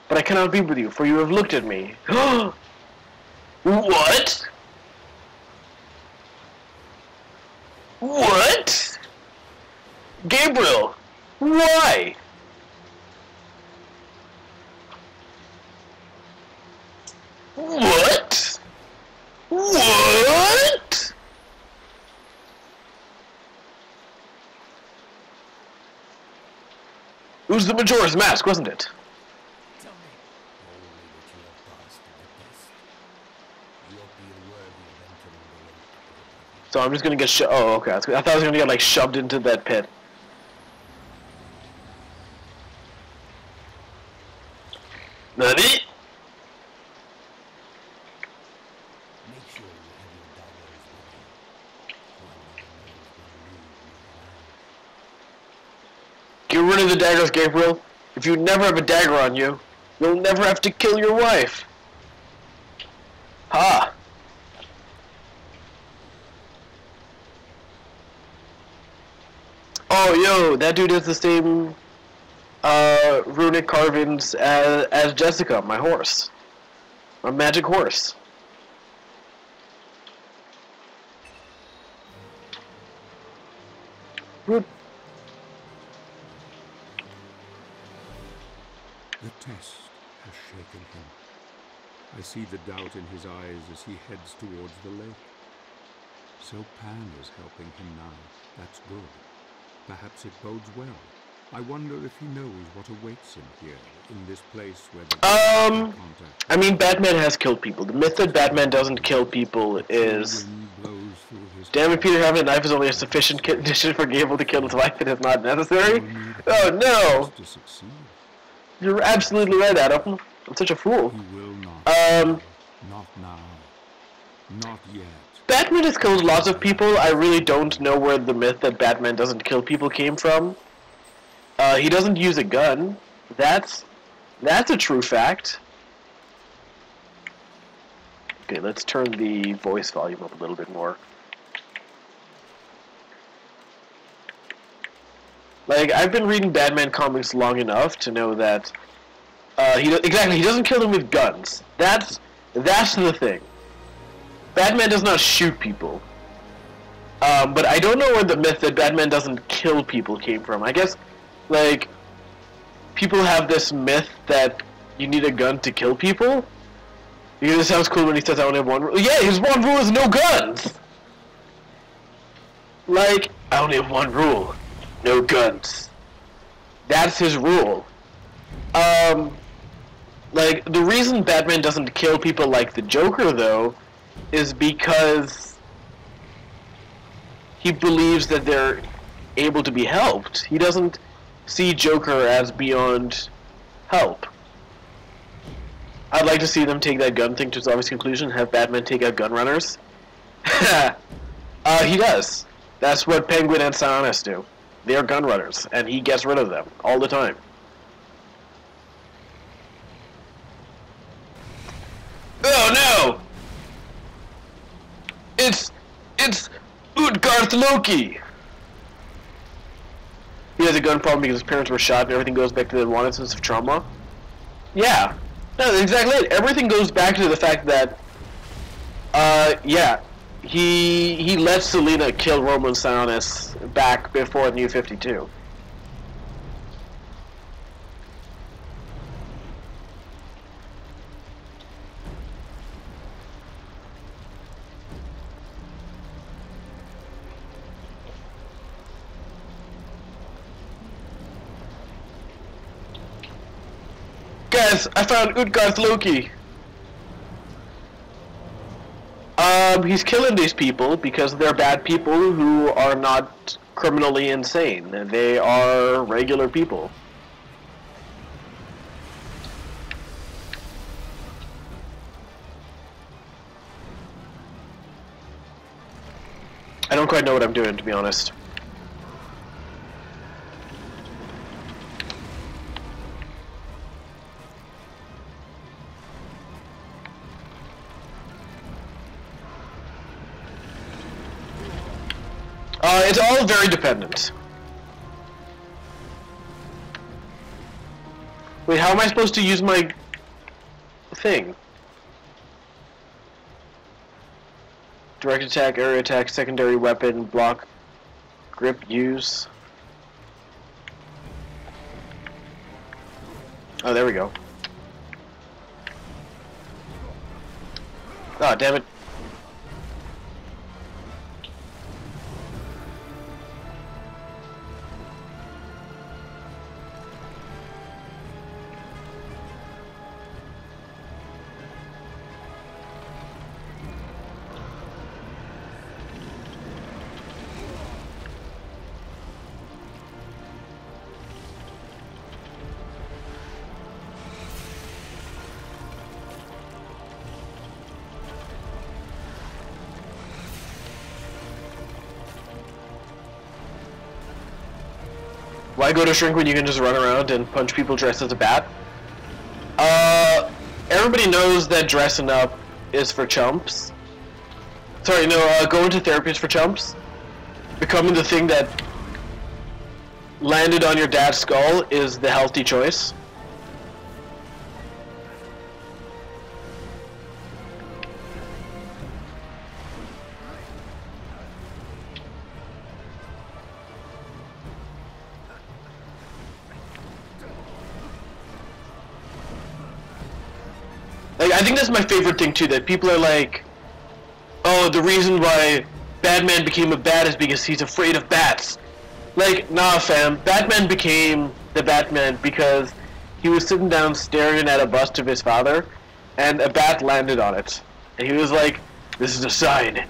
But I cannot be with you, for you have looked at me. What? What? Gabriel! Why? What? What? It was the Majora's Mask, wasn't it? Tell me. Only that you have passed the test. You appear worthy of entering the lake. So I'm just gonna get oh, okay. I thought I was gonna get, like, shoved into that pit. Nani? Make sure you have your daggers with you. Get rid of the daggers, Gabriel. If you never have a dagger on you, you'll never have to kill your wife. Ha! Oh, yo, that dude has the same runic carvings as Jessica, my horse. My magic horse. Root. The test has shaken him. I see the doubt in his eyes as he heads towards the lake. So Pan is helping him now. That's good. Perhaps it bodes well. I wonder if he knows what awaits him here, in this place where the contact. I mean, Batman has killed people. The myth that Batman doesn't kill people is... Damn it, Peter, having a knife is only a sufficient condition for Gable to kill his wife. It is not necessary. Oh, no! To succeed. You're absolutely right, Adam. I'm such a fool. He will not. Not now. Not yet. Batman has killed lots of people. I really don't know where the myth that Batman doesn't kill people came from. He doesn't use a gun. That's a true fact. Okay, let's turn the voice volume up a little bit more. Like, I've been reading Batman comics long enough to know that he doesn't kill them with guns. That's the thing. Batman does not shoot people. But I don't know where the myth that Batman doesn't kill people came from. I guess, like, people have this myth that you need a gun to kill people. Because it sounds cool when he says I only have one rule. Yeah, his one rule is no guns! Like, I only have one rule. No guns. That's his rule. Like, the reason Batman doesn't kill people like the Joker, though, is because he believes that they're able to be helped. He doesn't see Joker as beyond help. I'd like to see them take that gun thing to its obvious conclusion and have Batman take out gun runners. He does. That's what Penguin and Sionis do. They are gun runners, and he gets rid of them all the time. Oh no! It's Utgarth Loki! He has a gun problem because his parents were shot and everything goes back to the wanted sense of trauma. Yeah. No, that's exactly it. Everything goes back to the fact that, yeah, he let Selina kill Roman Sionis back before New 52. Guys, I found Utgarth Loki. He's killing these people because they're bad people who are not criminally insane. They are regular people. I don't quite know what I'm doing, to be honest. It's all very dependent. Wait, how am I supposed to use my thing? Direct attack, area attack, secondary weapon, block, grip, use. Oh, there we go. Oh, damn it. Why go to shrink when you can just run around and punch people dressed as a bat? Everybody knows that dressing up is for chumps. Sorry, no, going to therapy is for chumps. Becoming the thing that landed on your dad's skull is the healthy choice. Like, I think that's my favorite thing too, that people are like, oh, the reason why Batman became a bat is because he's afraid of bats. Like, nah, fam. Batman became the Batman because he was sitting down staring at a bust of his father, and a bat landed on it. And he was like, this is a sign.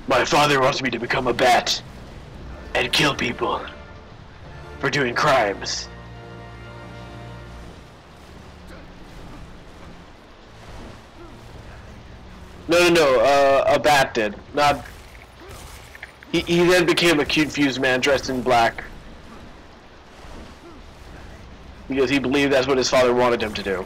My father wants me to become a bat and kill people for doing crimes. No, a bat did. Not... He then became a confused man dressed in black. Because he believed that's what his father wanted him to do.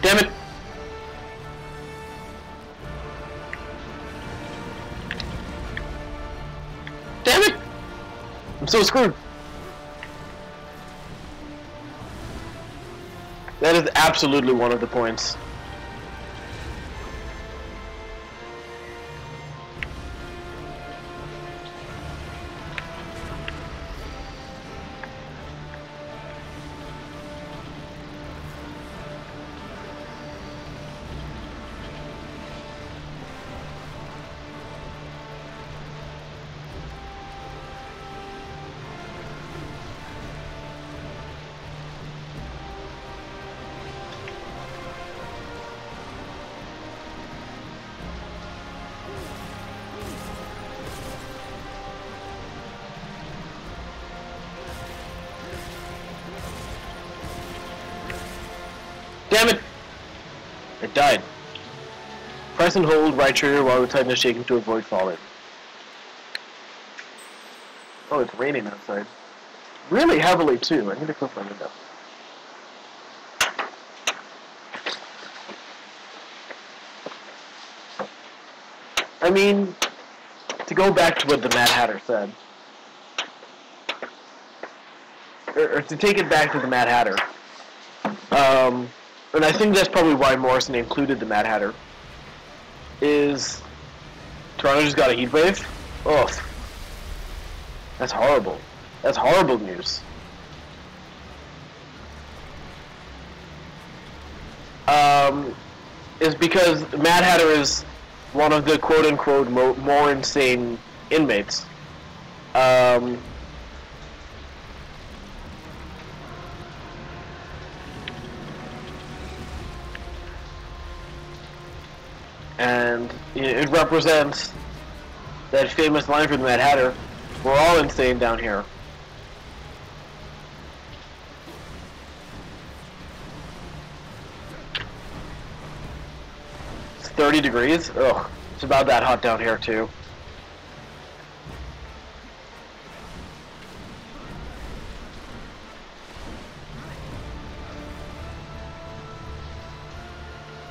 Damn it! Damn it! I'm so screwed. That is absolutely one of the points. Damn it! It died. Press and hold right trigger while the Titan is shaken to avoid falling. Oh, it's raining outside. Really heavily, too. I need to close my window. I mean, to go back to what the Mad Hatter said, or to take it back to the Mad Hatter, and I think that's probably why Morrison included the Mad Hatter, is Toronto just got a heat wave? Ugh. That's horrible. That's horrible news. Is because Mad Hatter is one of the quote-unquote more insane inmates. And it represents that famous line from the Mad Hatter, we're all insane down here. It's 30 degrees? Ugh, it's about that hot down here too.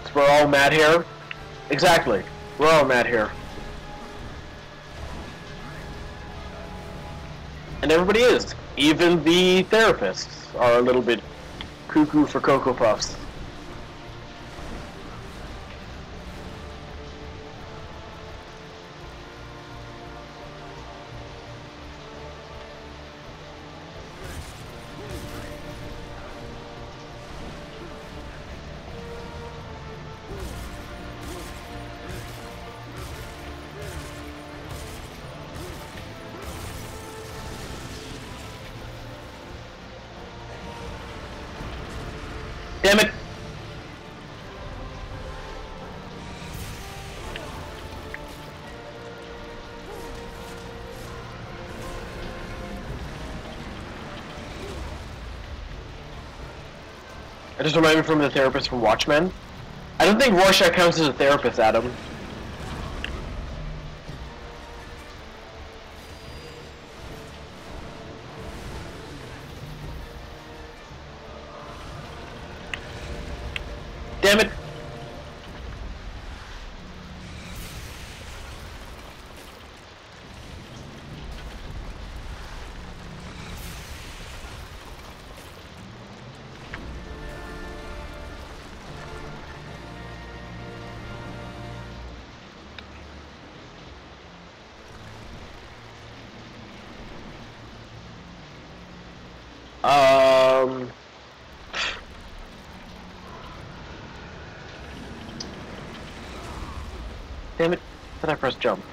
So we're all mad here? Exactly. We're all mad here. And everybody is. Even the therapists are a little bit cuckoo for Cocoa Puffs. Damn it! I just reminded me from the therapist from Watchmen. I don't think Rorschach counts as a therapist, Adam. Damn it! Damn it! Did I press jump?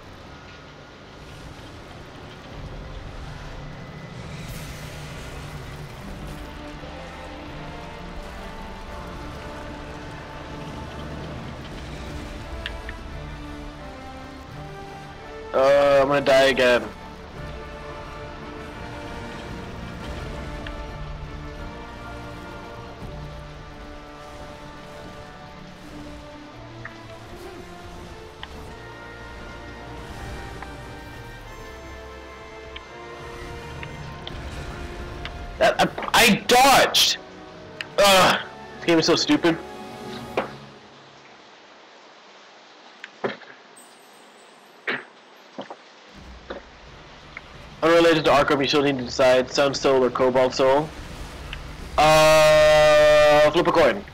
I'm gonna die again. I dodged! Ugh! This game is so stupid. Unrelated to Arkham, you still need to decide Sun Soul or Cobalt Soul. Flip a coin.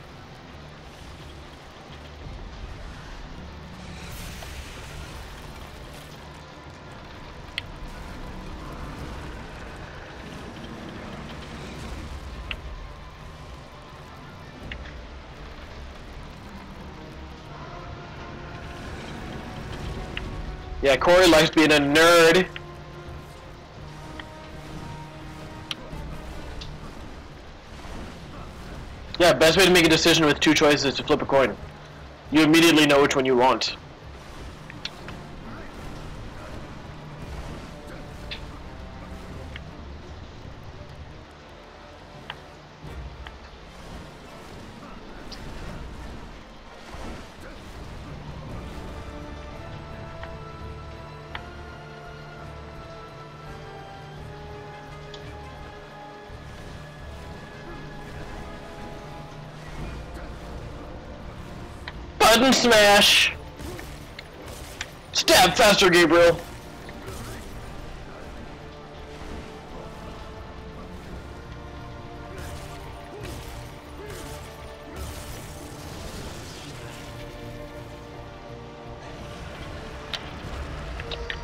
Yeah, Corey likes being a nerd. Yeah, best way to make a decision with two choices is to flip a coin. You immediately know which one you want. Button smash! Stab faster, Gabriel!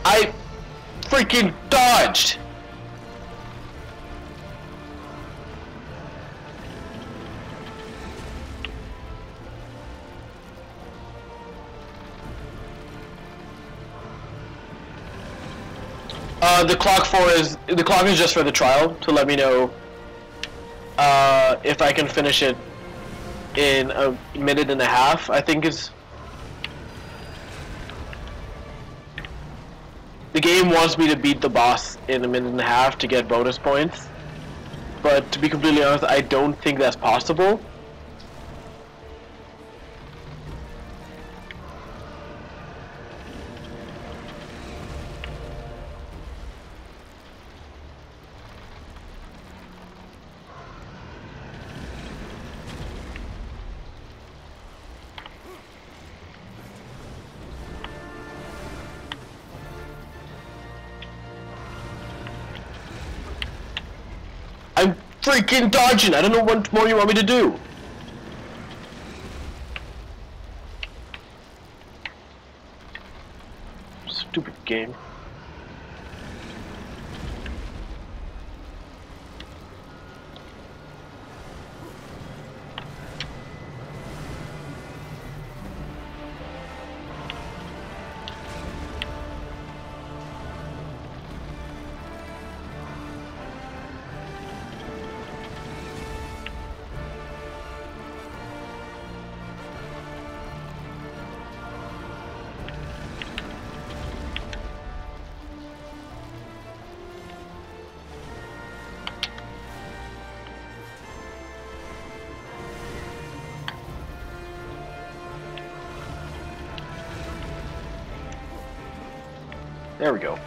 I freaking dodged! The clock is just for the trial to let me know if I can finish it in a minute and a half. I think is the game wants me to beat the boss in a minute and a half to get bonus points, but to be completely honest, I don't think that's possible. I'm freaking dodging! I don't know what more you want me to do! Stupid game. There we go.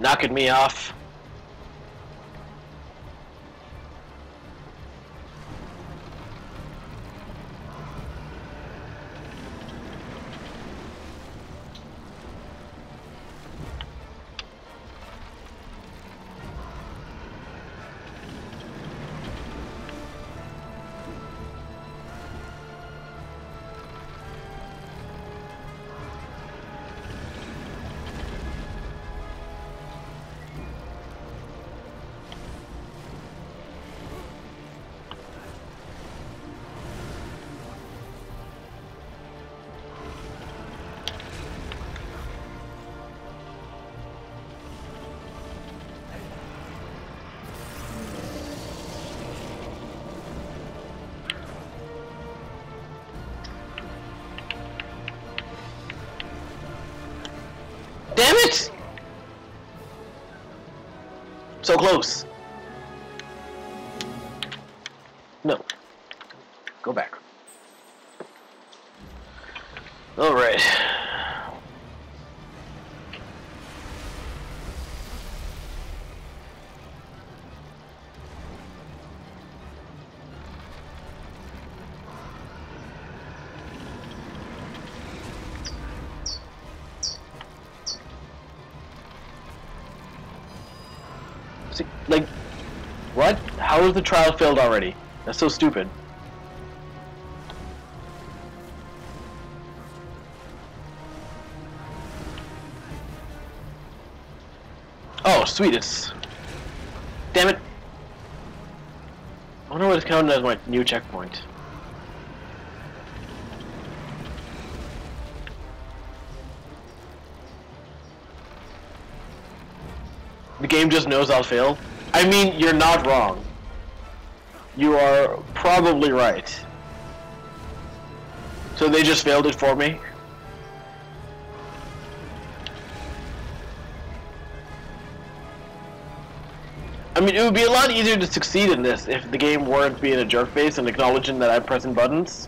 knocking me off. Damn it! So close. No. Go back. Alright. See, like, what? How is the trial failed already? That's so stupid. Oh, sweet, it's... Damn it. I wonder what is counted as my new checkpoint. The game just knows I'll fail. I mean, you're not wrong. You are probably right. So they just failed it for me? I mean, it would be a lot easier to succeed in this if the game weren't being a jerkface and acknowledging that I'm pressing buttons.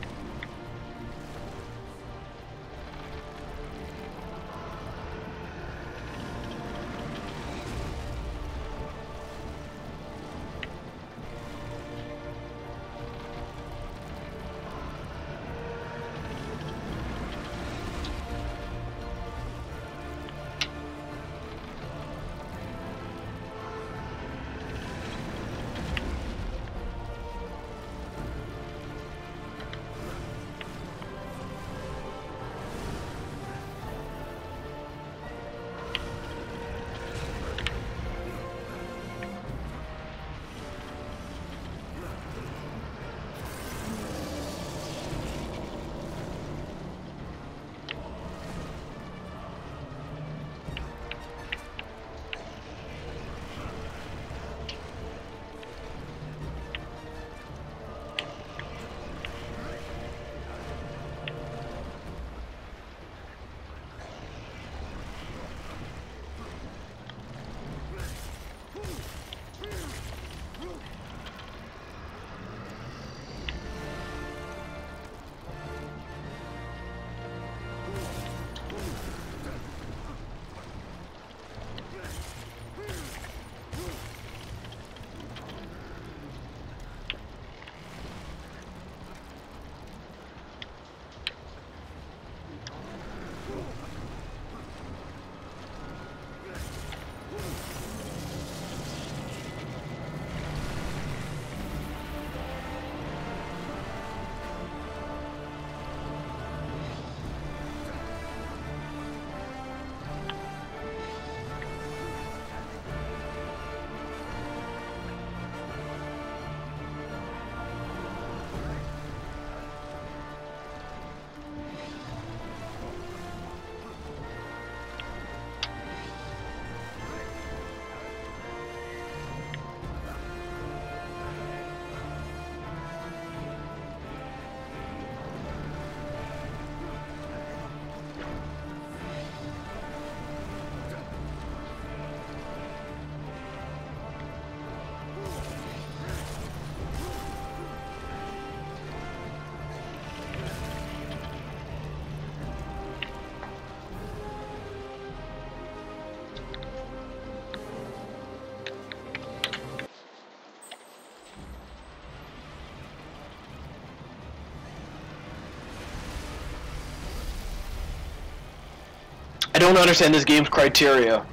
I don't understand this game's criteria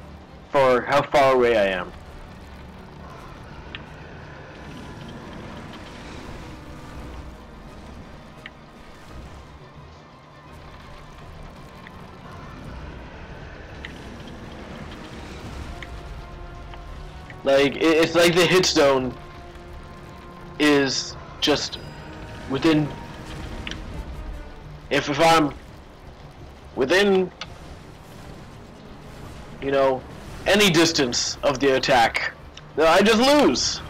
for how far away I am. Like, it's like the hit zone is just within... If I'm within, you know, any distance of the attack, then I just lose.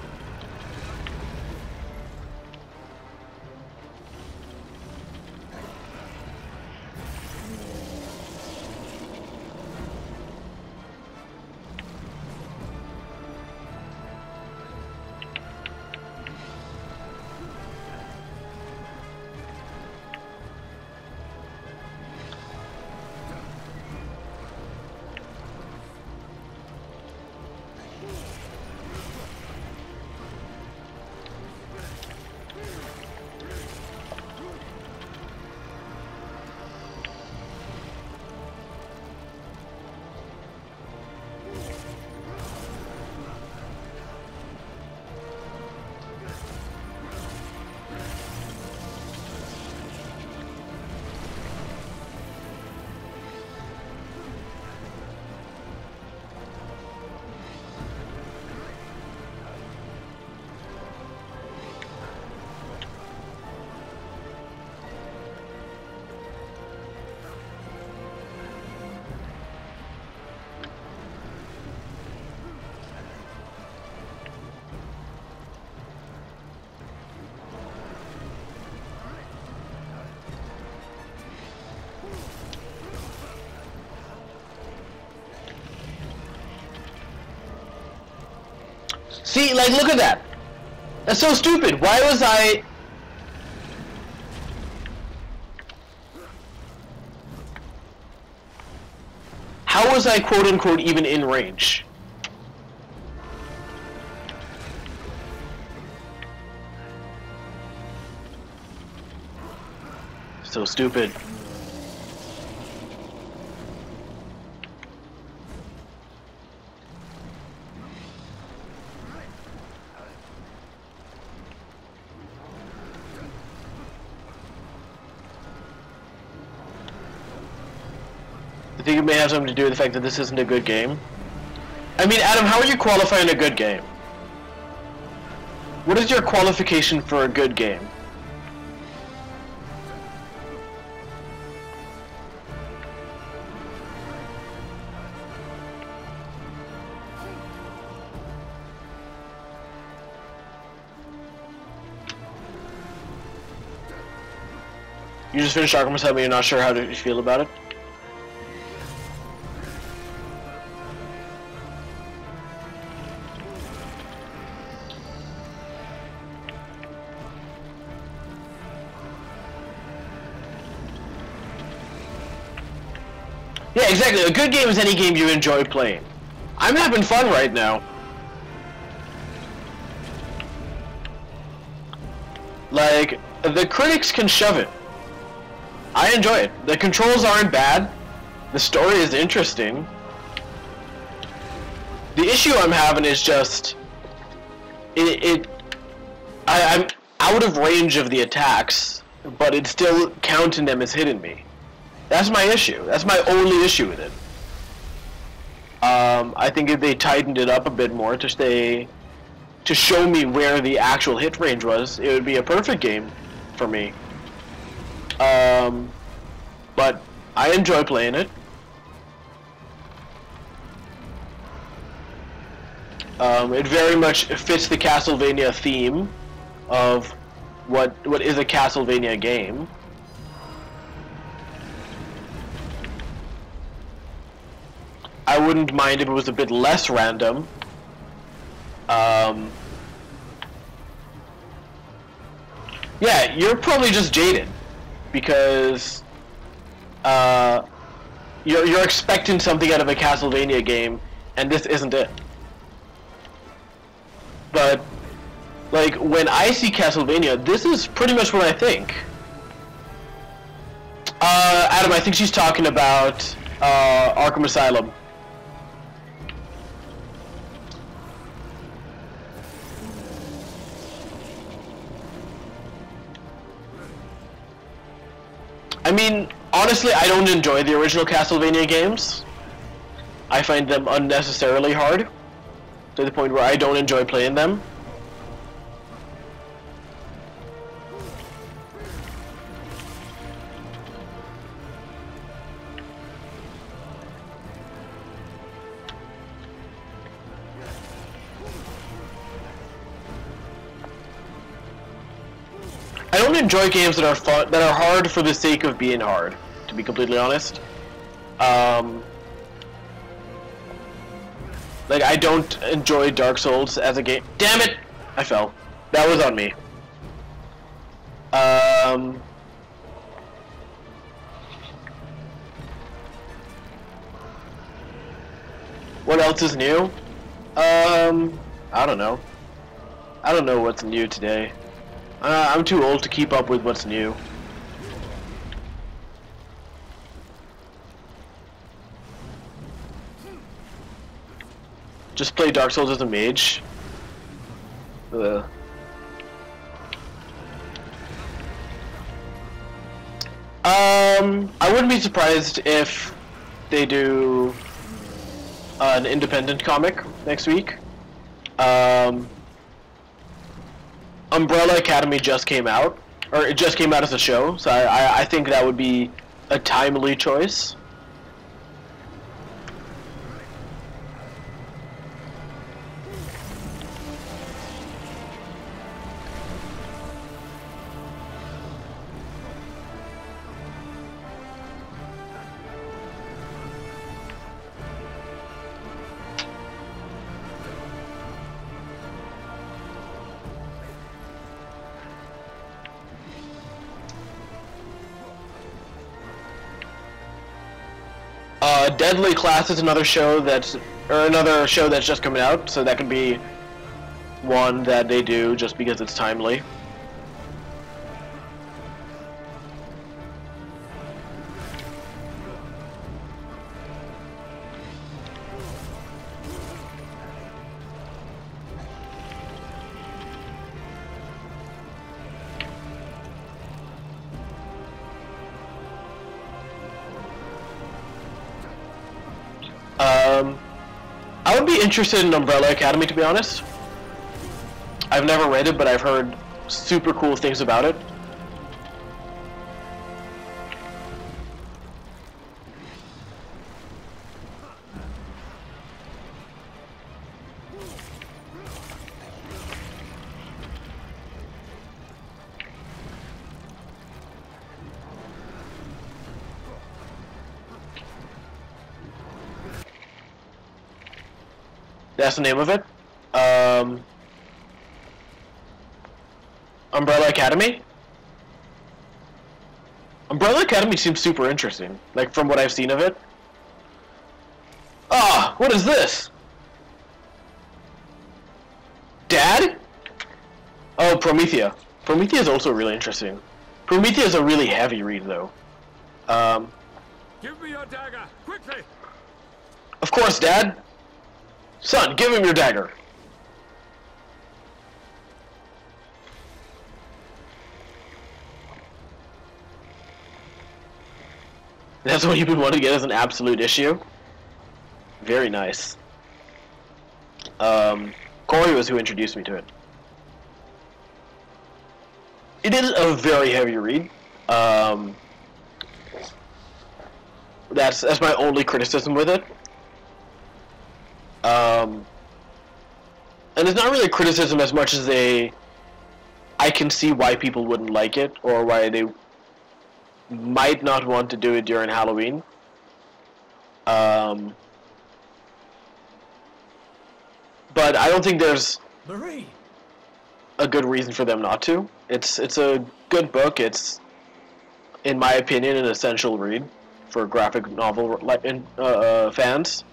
See, like, look at that. That's so stupid. Why was I... How was I, quote-unquote, even in range? So stupid. I think it may have something to do with the fact that this isn't a good game. I mean, Adam, how are you qualifying a good game? What is your qualification for a good game? You just finished Arkham Asylum, but you're not sure how you feel about it? Yeah, exactly. A good game is any game you enjoy playing. I'm having fun right now. Like, the critics can shove it. I enjoy it. The controls aren't bad. The story is interesting. The issue I'm having is just... I'm out of range of the attacks, but it's still counting them as hitting me. That's my issue. That's my only issue with it. I think if they tightened it up a bit more to show me where the actual hit range was, it would be a perfect game for me. But I enjoy playing it. It very much fits the Castlevania theme of what is a Castlevania game. I wouldn't mind if it was a bit less random. Yeah, you're probably just jaded because you're expecting something out of a Castlevania game, and this isn't it. But like when I see Castlevania, this is pretty much what I think. Adam, I think she's talking about Arkham Asylum. I mean, honestly, I don't enjoy the original Castlevania games. I find them unnecessarily hard, to the point where I don't enjoy playing them. I don't enjoy games that are fun, that are hard for the sake of being hard, to be completely honest. Like, I don't enjoy Dark Souls as a game. Damn it! I fell. That was on me. What else is new? I don't know. I don't know what's new today. I'm too old to keep up with what's new. Just play Dark Souls as a mage. I wouldn't be surprised if they do an independent comic next week. Umbrella Academy just came out, or it just came out as a show, so I think that would be a timely choice. Deadly Class is another show that's just coming out, so that could be one that they do just because it's timely. I would be interested in Umbrella Academy, to be honest. I've never read it, but I've heard super cool things about it. That's the name of it. Umbrella Academy? Umbrella Academy seems super interesting, like from what I've seen of it. Ah, what is this? Dad? Oh, Promethea. Promethea is also really interesting. Promethea is a really heavy read, though. Give me your dagger, quickly! Of course, Dad. Son, give him your dagger. That's what you've been wanting to get as an absolute issue? Very nice. Corey was who introduced me to it. It is a very heavy read. That's my only criticism with it. And it's not really a criticism as much as I can see why people wouldn't like it, or why they might not want to do it during Halloween. But I don't think there's Marie! a good reason for them not to. It's a good book. It's, in my opinion, an essential read for graphic novel fans.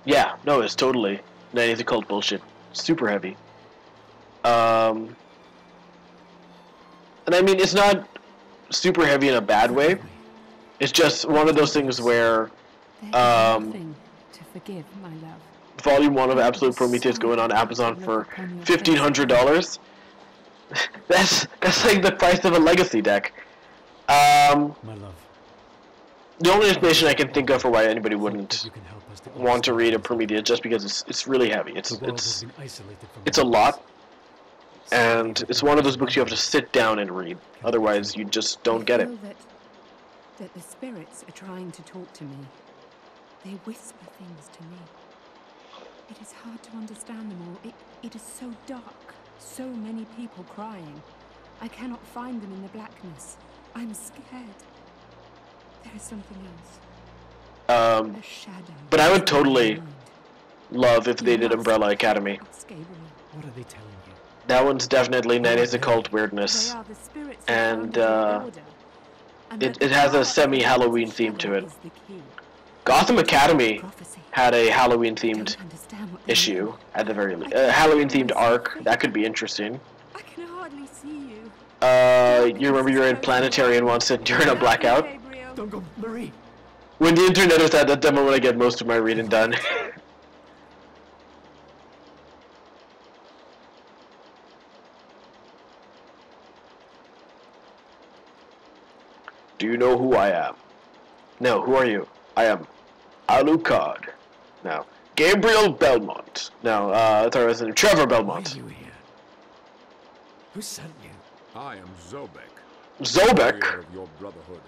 Yeah, no, it's totally 90s occult bullshit. Super heavy. And I mean, it's not super heavy in a bad way. It's just one of those things where Nothing to forgive, my love. Volume 1 of Absolute Prometheus going on Amazon for $1,500. That's like the price of a legacy deck. My love, The only explanation I can think of for why anybody if wouldn't you can help us to want to read a understand Prometheus just because it's really heavy. the world has been isolated from It's a others. lot, and it's one of those books you have to sit down and read. Otherwise, you just don't get I it. feel that the spirits are trying to talk to me. They whisper things to me. It is hard to understand them all. It is so dark. So many people crying. I cannot find them in the blackness. I'm scared. There is something else. A shadow. But I would is in my totally mind. love if they You did must Umbrella Academy. ask Gabriel. What are they telling you? That one's definitely 90s occult They weirdness. are the spirits who And, founded the order, and it that the has a power of the semi-Halloween shadow theme to it. is the key. Gotham Academy Prophecy. had a I Halloween-themed don't understand what they issue, mean. at the very least. Halloween-themed arc. That could be interesting. I can hardly see you. You remember you were in Planetarian once and during a blackout? Gabriel. Don't go, Marie! When the internet is at that time when I get most of my reading done. Do you know who I am? No, who are you? I am Alucard. No. Gabriel Belmont. No, sorry, it's Trevor Why Belmont. are you here? Who sent you? I am Zobek. Zobek? Warrior of your brotherhood.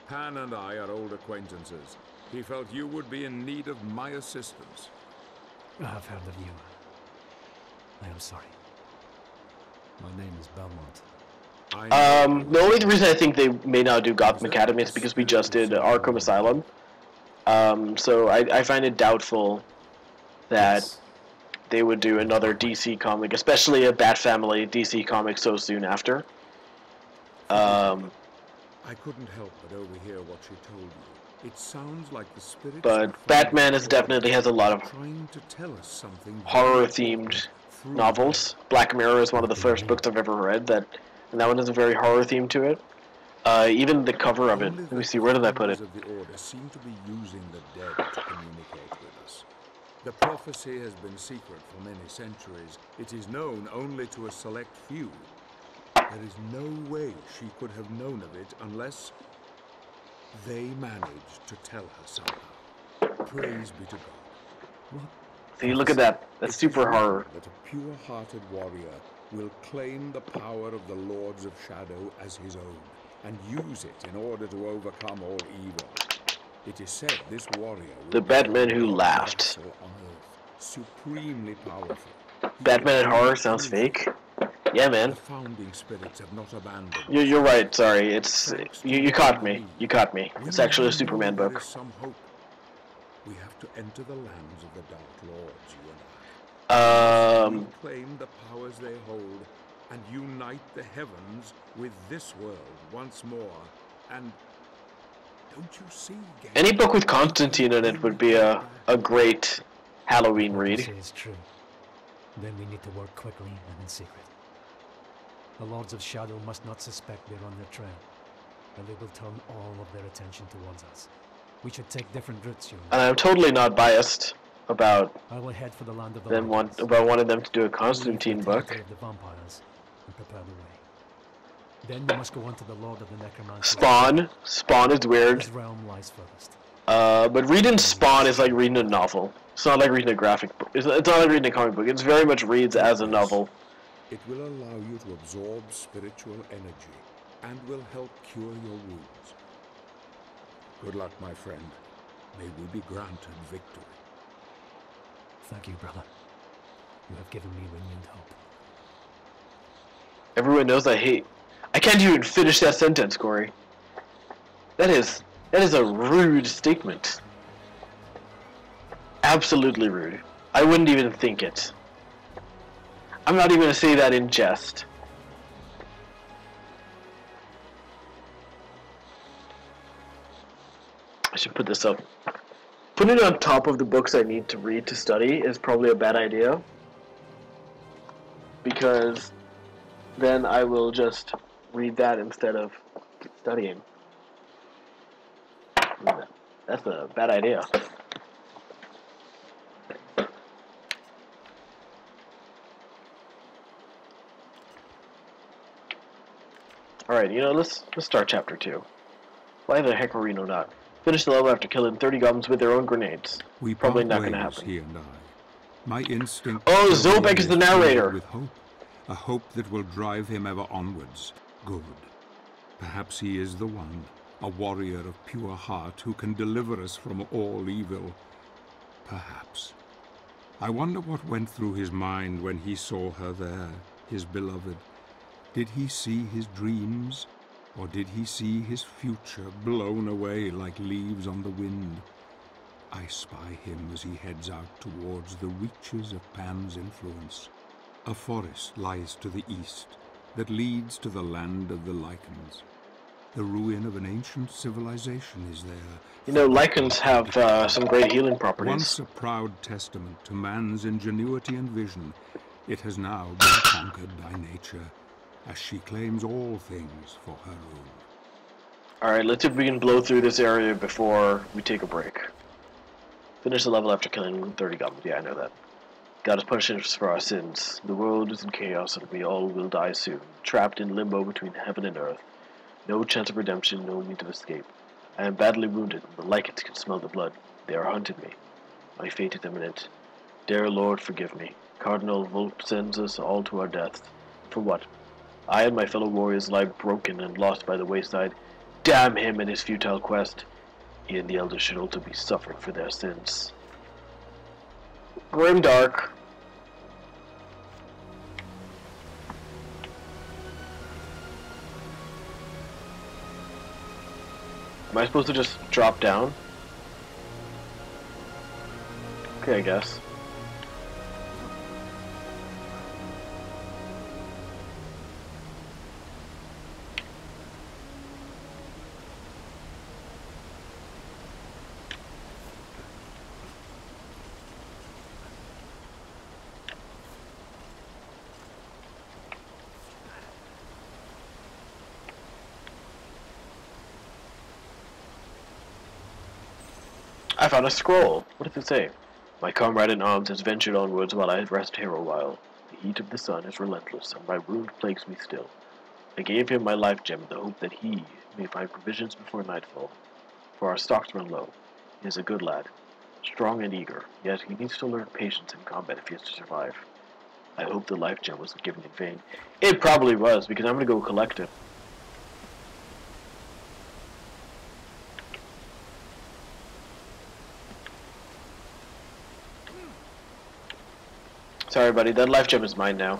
Pan and I are old acquaintances. He felt you would be in need of my assistance. I have heard of you. I am sorry. My name is Belmont. The only reason I think they may not do Gotham Academy is because we just did Arkham Asylum. So I find it doubtful that they would do another DC comic, especially a Bat Family DC comic so soon after. I couldn't help but overhear what she told you. It sounds like the spirits. But Batman definitely has a lot of trying to tell us something horror-themed novels. Black Mirror is one of the first books I've ever read, and that one has a very horror theme to it. Even the cover of it. Let me see, where did I put it? Of the order seem to be using the dead to communicate with us. The prophecy has been secret for many centuries. It is known only to a select few. There is no way she could have known of it unless they managed to tell her somehow. Praise be to God. What? See, look at that. That's super horror. That a pure-hearted warrior will claim the power of the Lords of Shadow as his own and use it in order to overcome all evil. It is said this warrior will The Batman who laughed. vessel on earth, supremely powerful. Batman and horror sounds fake. Yeah, man. The founding spirits have not abandoned. You're right. Sorry, it's you caught me. You caught me. It's actually a Superman There book. is some hope. We have to enter the lands of the Dark Lords, you and I. Reclaim the powers they hold and unite the heavens with this world once more. And don't you see, Gabriel? Any book with Constantine in it would be a great Halloween What you read. say is true. Then we need to work quickly and in secret. The Lords of Shadow must not suspect we're on their trail, or they will turn all of their attention towards us. We should take different routes, you And know. I'm totally not biased about I will head for the land of the them Lions. about wanting them to do a Leave the Constantine book. territory of the vampires and prepare the way. Then we must go on to the Lord of the Necromancers. Spawn. Spawn is weird. His realm lies first. But reading Spawn is like reading a novel. It's not like reading a graphic book. It's not like reading a comic book. It's very much reads as a novel. It will allow you to absorb spiritual energy and will help cure your wounds. Good luck, my friend. May we be granted victory. Thank you, brother. You have given me renewed hope. Everyone knows I can't even finish that sentence, Corey. That is a rude statement. Absolutely rude. I wouldn't even think it. I'm not even gonna say that in jest. I should put this up. Putting it on top of the books I need to read to study is probably a bad idea. Because then I will just read that instead of studying. That's a bad idea. Alright, let's start chapter 2. Why the heck are we not? Finish the level after killing 30 goblins with their own grenades. We Probably part not gonna ways, happen. he and I. My instinct. Oh, Zobek is the narrator. With hope, a hope that will drive him ever onwards. Good. Perhaps he is the one, a warrior of pure heart who can deliver us from all evil. Perhaps. I wonder what went through his mind when he saw her there, his beloved. Did he see his dreams, or did he see his future blown away like leaves on the wind? I spy him as he heads out towards the reaches of Pan's influence. A forest lies to the east that leads to the land of the lichens. The ruin of an ancient civilization is there. Lichens have some great healing properties. Once a proud testament to man's ingenuity and vision, it has now been conquered by nature, as she claims all things for her own. Alright, let's see if we can blow through this area before we take a break. Finish the level after killing 30 goblins. Yeah, I know that. God is punishing us for our sins. The world is in chaos and we all will die soon. Trapped in limbo between heaven and earth. No chance of redemption, no means of escape. I am badly wounded, and the lichens can smell the blood. They are hunting me. My fate is imminent. Dear Lord, forgive me. Cardinal Volp sends us all to our deaths. For what? I and my fellow warriors lie broken and lost by the wayside. Damn him and his futile quest. He and the elders should also be suffering for their sins. Grimdark. Am I supposed to just drop down? Okay, I guess. I found a scroll. What does it say? My comrade in arms has ventured onwards while I rest here a while. The heat of the sun is relentless, and my wound plagues me still. I gave him my life gem in the hope that he may find provisions before nightfall, for our stocks run low. He is a good lad, strong and eager, yet he needs to learn patience in combat if he is to survive. I hope the life gem wasn't given in vain. It probably was, because I'm going to go collect it. Sorry, buddy, that life gem is mine now.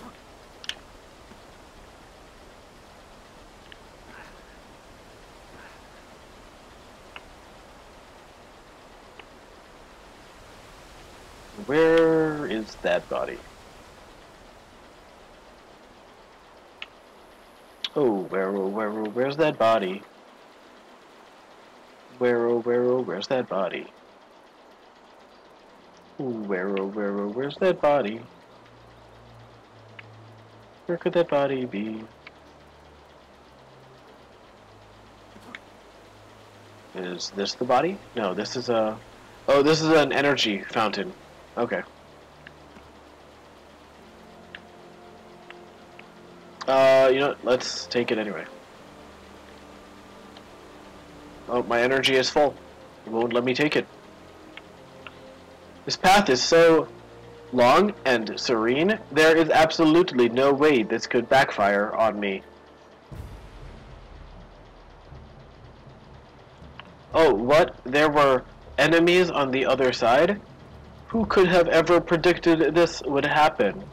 Where is that body? Where's that body? Where's that body? Where's that body? Where could that body be? Is this the body? No, this is a... Oh, this is an energy fountain. Okay. You know what? Let's take it anyway. Oh, my energy is full. It won't let me take it. This path is so long and serene, there is absolutely no way this could backfire on me. Oh, what? There were enemies on the other side? Who could have ever predicted this would happen?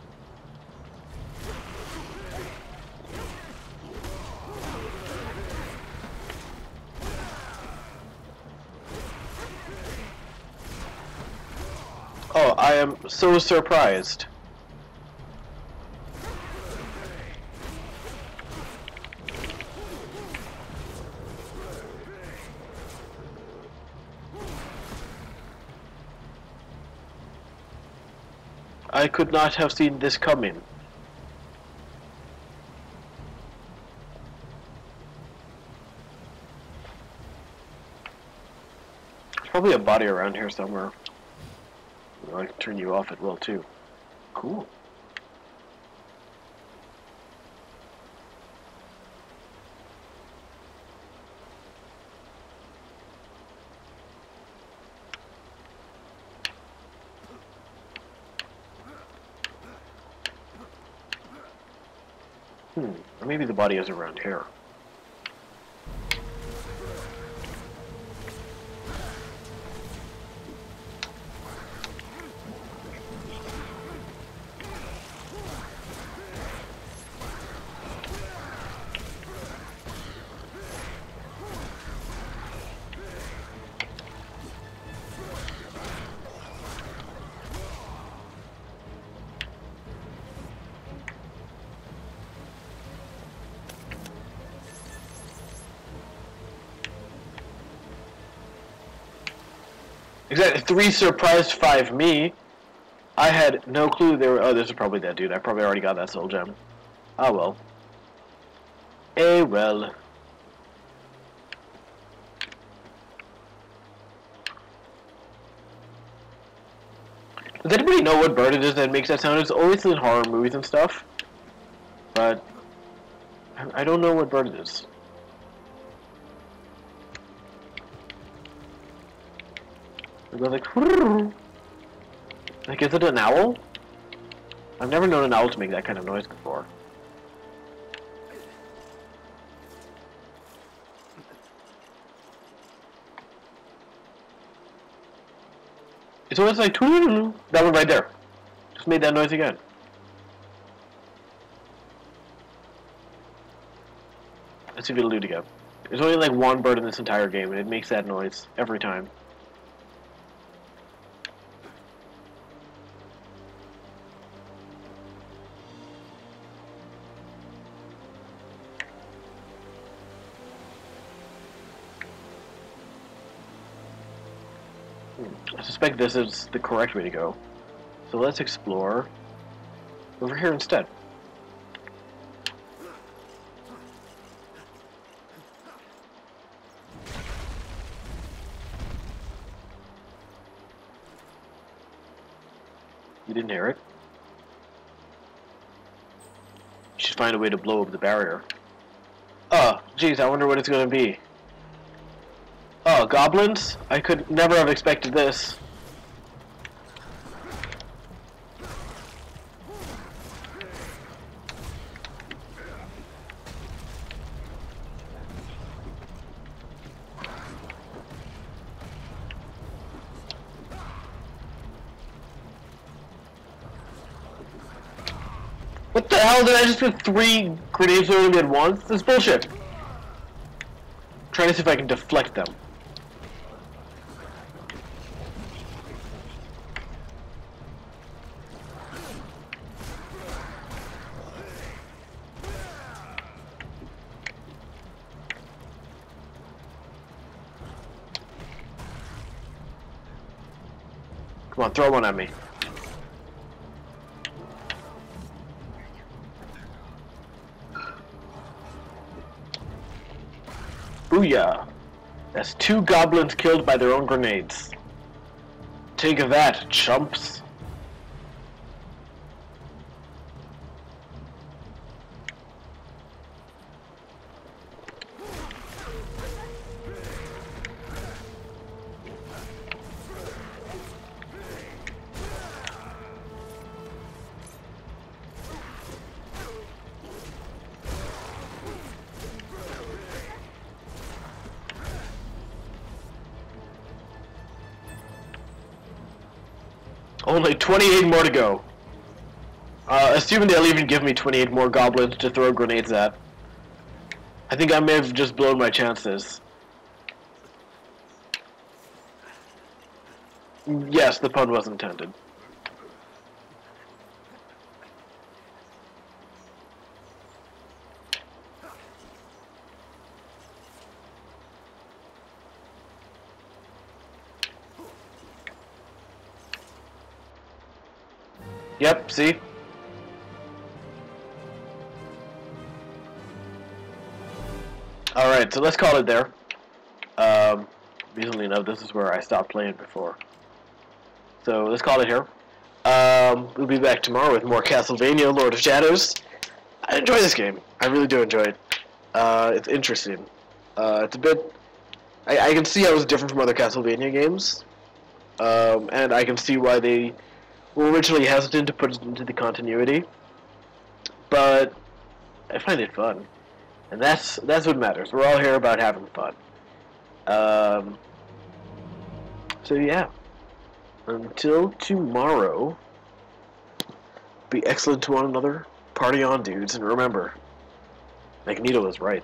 Oh, I am so surprised. I could not have seen this coming. probably a body around here somewhere. I can turn you off at will too. Cool. Or maybe the body is around here. Exactly. 3 surprised 5 me. I had no clue they were. Oh, this is probably that dude. I probably already got that soul gem. Oh well. Eh well. Does anybody know what bird it is that makes that sound? It's always in horror movies and stuff. But I don't know what bird it is. It goes like, is it an owl? I've never known an owl to make that kind of noise before. It's always like, that one right there. Just made that noise again. Let's see if it'll do it again. There's only like one bird in this entire game, and it makes that noise every time. I suspect this is the correct way to go. So let's explore over here instead. You didn't hear it? You should find a way to blow up the barrier. Oh, geez, I wonder what it's going to be. Oh, goblins? I could never have expected this. What the hell? Did I just put 3 grenades over at once? This is bullshit. I'm trying to see if I can deflect them. Come on, throw one at me. Booyah! That's 2 goblins killed by their own grenades. Take that, chumps. Only 28 more to go. Assuming they'll even give me 28 more goblins to throw grenades at. I think I may have just blown my chances. Yes, the pun was intended. Yep, see? Alright, so let's call it there. recently enough, this is where I stopped playing before. So let's call it here. We'll be back tomorrow with more Castlevania, Lord of Shadows. I enjoy this game. I really do enjoy it. It's interesting. It's a bit... I can see how it's different from other Castlevania games. And I can see why they were originally hesitant to put it into the continuity. But I find it fun. And that's what matters. We're all here about having fun. So yeah. Until tomorrow, be excellent to one another. Party on, dudes. And remember, Magneto is right.